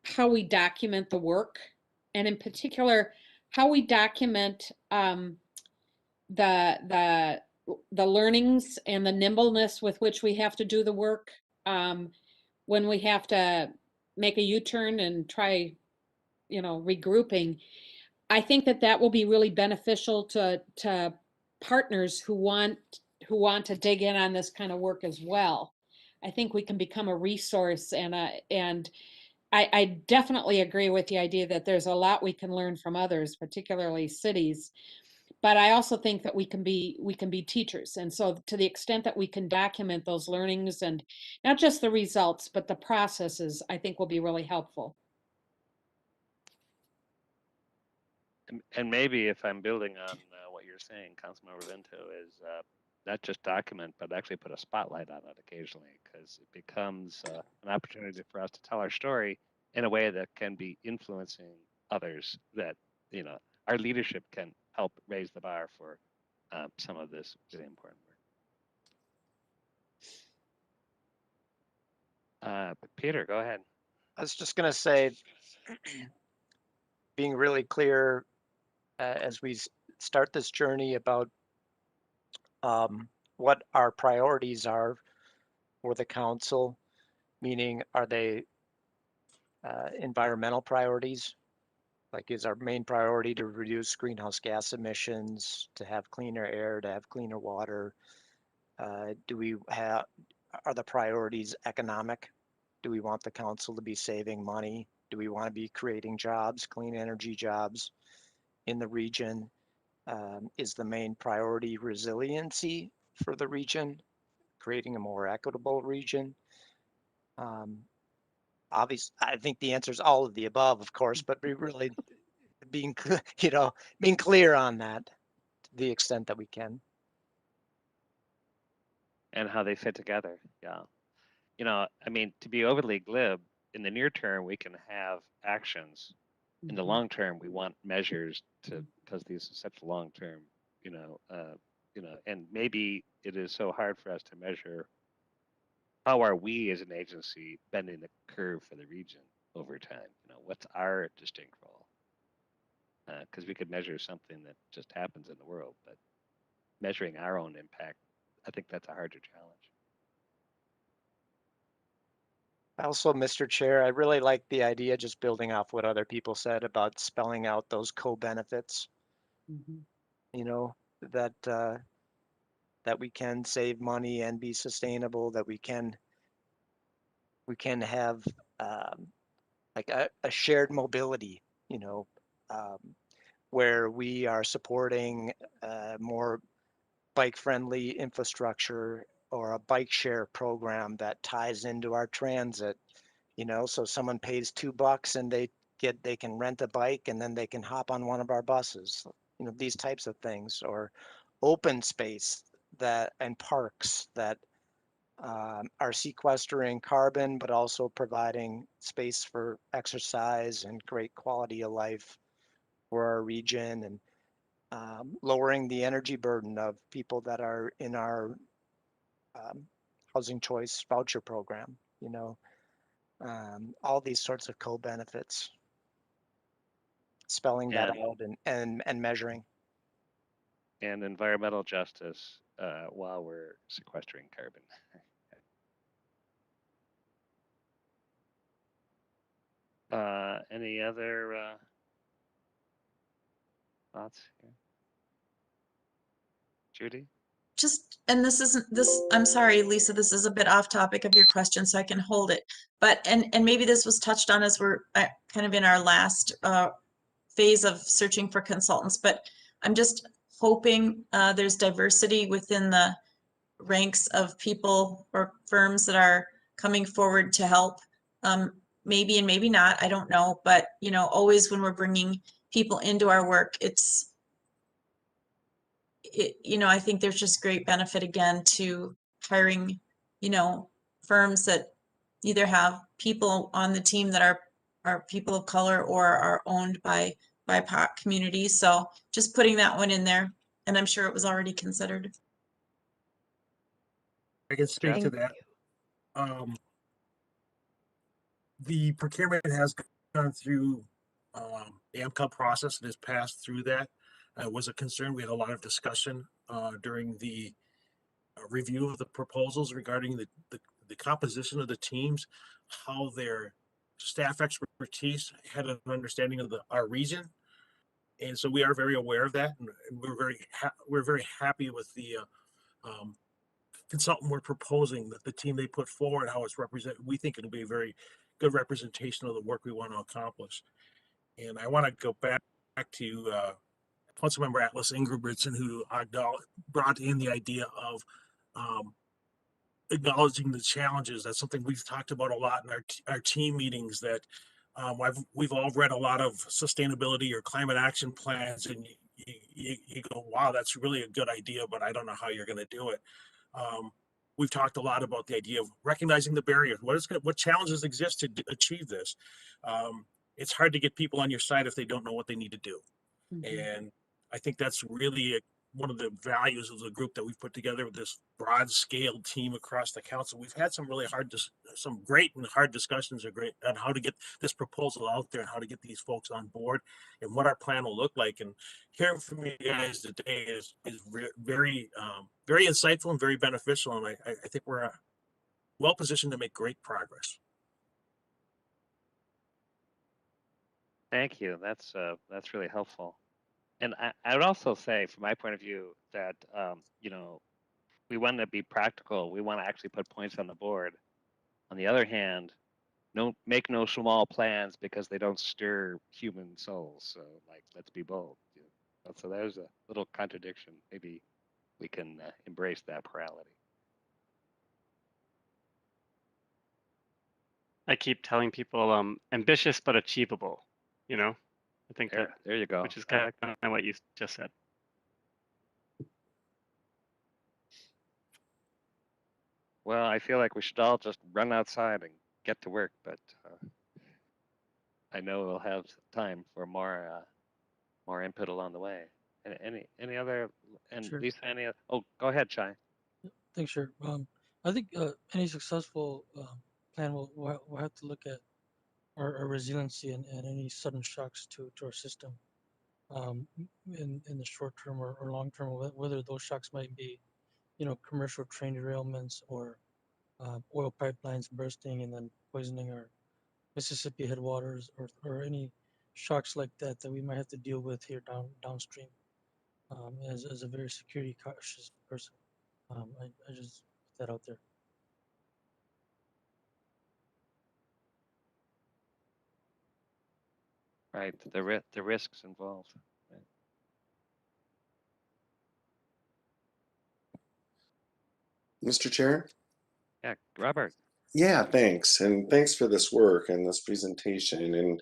how we document the work, and in particular, how we document the learnings and the nimbleness with which we have to do the work when we have to make a U-turn and try, regrouping. I think that will be really beneficial to partners who want to dig in on this kind of work as well. I think we can become a resource, and I definitely agree with the idea that there's a lot we can learn from others, particularly cities. but I also think that we can be teachers. And so to the extent that we can document those learnings and not just the results, but the processes, I think will be really helpful. And maybe if I'm building on what you're saying, Councilmember Vento, is not just document, but actually put a spotlight on it occasionally, because it becomes an opportunity for us to tell our story in a way that can be influencing others, that, you know, our leadership can help raise the bar for some of this really important work. Peter, go ahead. I was just going to say, being really clear as we start this journey about what our priorities are for the council, meaning are they environmental priorities? Like, is our main priority to reduce greenhouse gas emissions, to have cleaner air, to have cleaner water? Are the priorities economic? Do we want the council to be saving money? Do we want to be creating jobs, clean energy jobs in the region? Is the main priority resiliency for the region, creating a more equitable region? Obviously, I think the answer is all of the above, of course, but we really being clear on that to the extent that we can. And how they fit together. Yeah. You know, I mean, to be overly glib, in the near term, we can have actions. In the long term, we want measures because these are such long term, and maybe it is so hard for us to measure how are we as an agency bending the curve for the region over time. You know, what's our distinct role? Because we could measure something that just happens in the world, but measuring our own impact, I think that's a harder challenge. Also, Mr. Chair, I really like the idea, just building off what other people said about spelling out those co-benefits. You know, that we can save money and be sustainable, that we can have like a shared mobility, you know, where we are supporting more bike-friendly infrastructure, or a bike share program that ties into our transit, you know, so someone pays $2 and they can rent a bike and then they can hop on one of our buses, you know, these types of things. Or open space and parks that are sequestering carbon, but also providing space for exercise and great quality of life for our region, and lowering the energy burden of people that are in our housing choice voucher program, you know, all these sorts of co-benefits, spelling that out and measuring. And environmental justice while we're sequestering carbon. Any other thoughts here? Judy? Just, and I'm sorry, Lisa, this is a bit off topic of your question, so I can hold it. But, and maybe this was touched on as we're kind of in our last phase of searching for consultants, but I'm just hoping there's diversity within the ranks of people or firms that are coming forward to help. Maybe and maybe not, I don't know, but you know, always when we're bringing people into our work, you know, I think there's just great benefit again to hiring, you know, firms that either have people on the team that are people of color or are owned by BIPOC communities. So just putting that one in there, and I'm sure it was already considered. I can speak to that. The procurement has gone through the MCOP process and has passed through that. It was a concern. We had a lot of discussion during the review of the proposals regarding the composition of the teams, how their staff expertise had an understanding of our region. And so we are very aware of that, and we're very happy with the consultant we're proposing, that the team they put forward, how it's represented. We think it'll be a very good representation of the work we want to accomplish. And I want to go back to Councilmember Atlas Ingebrigtsen, who brought in the idea of acknowledging the challenges. That's something we've talked about a lot in our team meetings, that we've all read a lot of sustainability or climate action plans, and you go, wow, that's really a good idea, but I don't know how you're going to do it. We've talked a lot about the idea of recognizing the barriers. What challenges exist to achieve this? It's hard to get people on your side if they don't know what they need to do. And I think that's really one of the values of the group that we've put together with this broad scale team across the council. We've had some really some great and hard discussions on how to get this proposal out there and how to get these folks on board and what our plan will look like. And hearing from you guys today is very, very insightful and very beneficial. And I think we're well positioned to make great progress. Thank you. That's really helpful. And I would also say, from my point of view, that you know, we want to be practical. We want to actually put points on the board. On the other hand, make no small plans because they don't stir human souls. So, like, let's be bold. You know? So there's a little contradiction. Maybe we can embrace that plurality. I keep telling people, ambitious but achievable. You know, I think there you go. Which is kind of what you just said. Well, I feel like we should all just run outside and get to work, but I know we'll have time for more input along the way. Any other? And Sure. Lisa, any? Oh, go ahead, Chai. Thanks, sure. I think any successful plan will have to look at our resiliency and any sudden shocks to our system in the short term or long term, whether those shocks might be, you know, commercial train derailments or oil pipelines bursting and then poisoning our Mississippi headwaters, or any shocks like that we might have to deal with here downstream. As a very security cautious person, I just put that out there. Right, the risks involved. Right. Mr. Chair? Yeah, Robert. Yeah, thanks. And thanks for this work and this presentation.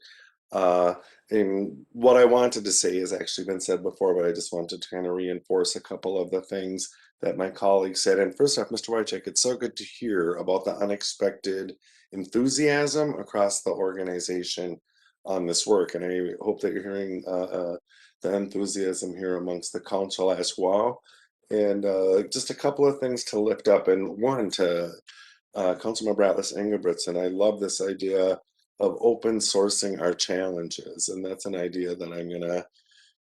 And what I wanted to say has actually been said before, but I just wanted to kind of reinforce a couple of the things that my colleagues said. And first off, Mr. Wojchik, it's so good to hear about the unexpected enthusiasm across the organization on this work. And I hope that you're hearing the enthusiasm here amongst the council as well. And just a couple of things to lift up. And one, to Councilmember Atlas Ingebrigtsen, I love this idea of open sourcing our challenges. And that's an idea that I'm going to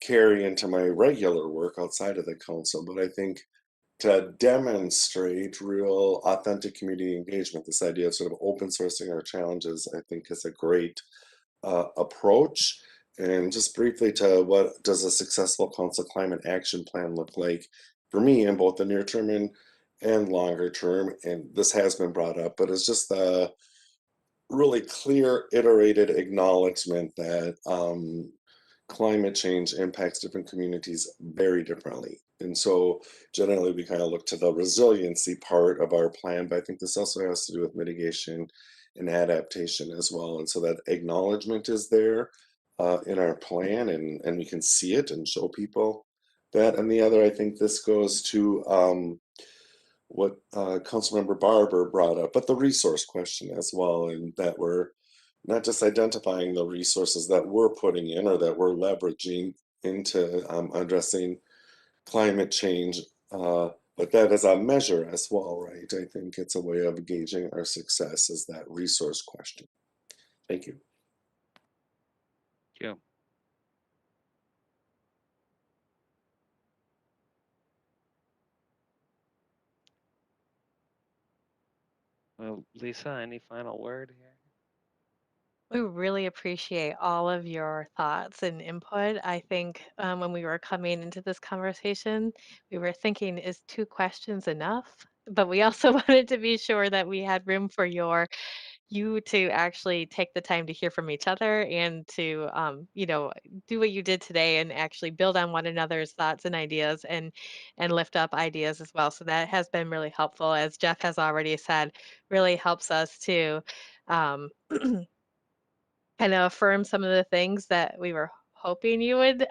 carry into my regular work outside of the council. But I think to demonstrate real authentic community engagement, this idea of sort of open sourcing our challenges, I think is a great approach. And just briefly, to what does a successful council climate action plan look like for me in both the near term and longer term? And this has been brought up, but it's just the really clear iterated acknowledgement that climate change impacts different communities very differently. And so generally we kind of look to the resiliency part of our plan, but I think this also has to do with mitigation and adaptation as well. And so that acknowledgement is there in our plan, and we can see it and show people that. And the other, I think this goes to what Councilmember Barber brought up, but the resource question as well, and that we're not just identifying the resources that we're putting in or that we're leveraging into addressing climate change, but that is a measure as well, right? I think it's a way of gauging our success, is that resource question. Thank you. Thank you. Well, Lisa, any final word here? We really appreciate all of your thoughts and input. I think when we were coming into this conversation, we were thinking, is 2 questions enough? But we also wanted to be sure that we had room for your you to actually take the time to hear from each other and to, do what you did today and actually build on one another's thoughts and ideas and lift up ideas as well. So that has been really helpful, as Jeff has already said, really helps us to um, kind of affirm some of the things that we were hoping you would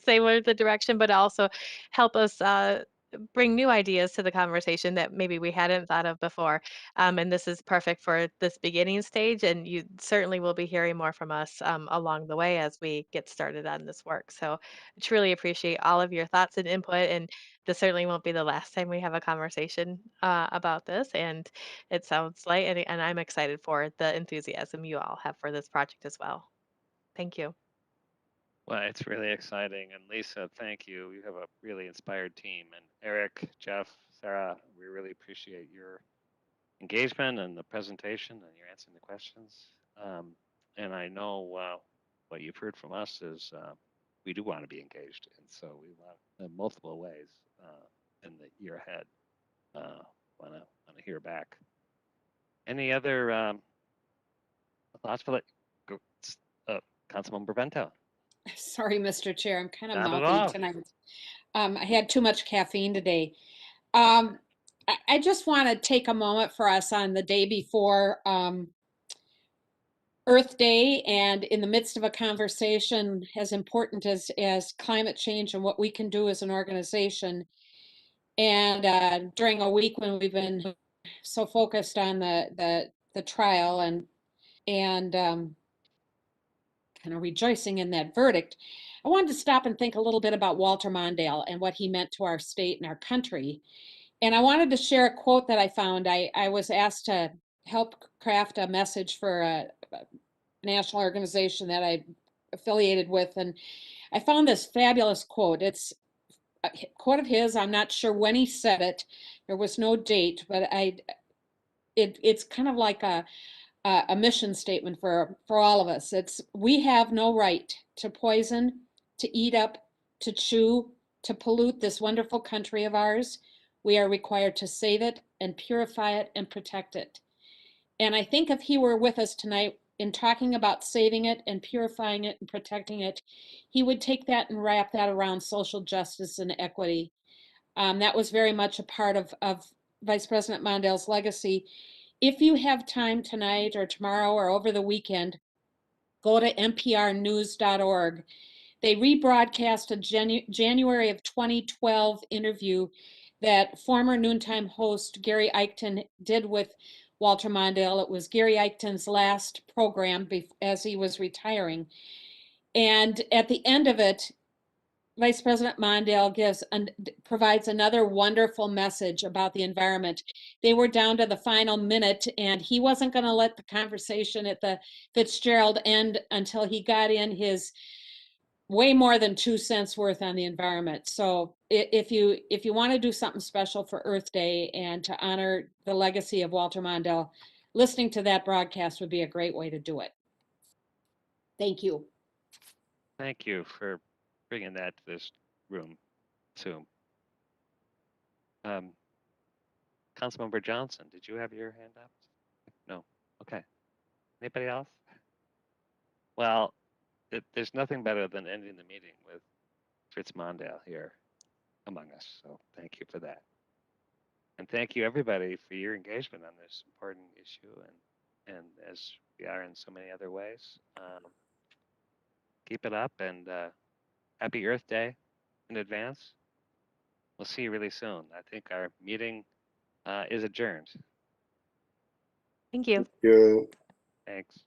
say were the direction, but also help us bring new ideas to the conversation that maybe we hadn't thought of before. And this is perfect for this beginning stage, and you certainly will be hearing more from us along the way as we get started on this work. So I truly appreciate all of your thoughts and input, and this certainly won't be the last time we have a conversation about this. And it sounds like, and I'm excited for the enthusiasm you all have for this project as well. Thank you. Well, it's really exciting. And Lisa, thank you. You have a really inspired team. And Eric, Jeff, Sarah, we really appreciate your engagement and the presentation and your answering the questions. And I know what you've heard from us is we do want to be engaged. And so we want in multiple ways in the year ahead. Want to hear back. Any other thoughts for Councilmember Bento? Sorry, Mr. Chair, I'm kind of Not at mouthy all. tonight. I had too much caffeine today. I just want to take a moment for us on the day before Earth Day, and in the midst of a conversation as important as climate change and what we can do as an organization. And during a week when we've been so focused on the trial and kind of rejoicing in that verdict, I wanted to stop and think a little bit about Walter Mondale and what he meant to our state and our country. And I wanted to share a quote that I found. I was asked to help craft a message for a national organization that I affiliated with, and I found this fabulous quote. It's a quote of his. I'm not sure when he said it. There was no date, but it's kind of like a mission statement for all of us. It's, we have no right to poison, to eat up, to chew, to pollute this wonderful country of ours. We are required to save it and purify it and protect it. And I think if he were with us tonight in talking about saving it and purifying it and protecting it, he would take that and wrap that around social justice and equity. That was very much a part of Vice President Mondale's legacy. If you have time tonight or tomorrow or over the weekend, go to nprnews.org. They rebroadcast a January of 2012 interview that former Noontime host Gary Eichten did with Walter Mondale. It was Gary Eichten's last program as he was retiring. And at the end of it, Vice President Mondale provides another wonderful message about the environment. They were down to the final minute, and he wasn't going to let the conversation at the Fitzgerald end until he got in his way more than 2 cents worth on the environment. So if you want to do something special for Earth Day and to honor the legacy of Walter Mondale, listening to that broadcast would be a great way to do it. Thank you. Thank you for bringing that to this room soon. Councilmember Johnson, did you have your hand up? No. Okay. Anybody else? Well, there's nothing better than ending the meeting with Fritz Mondale here among us. So thank you for that. And thank you everybody for your engagement on this important issue, and as we are in so many other ways. Keep it up, and happy Earth Day in advance. We'll see you really soon. I think our meeting is adjourned. Thank you. Thank you. Thanks.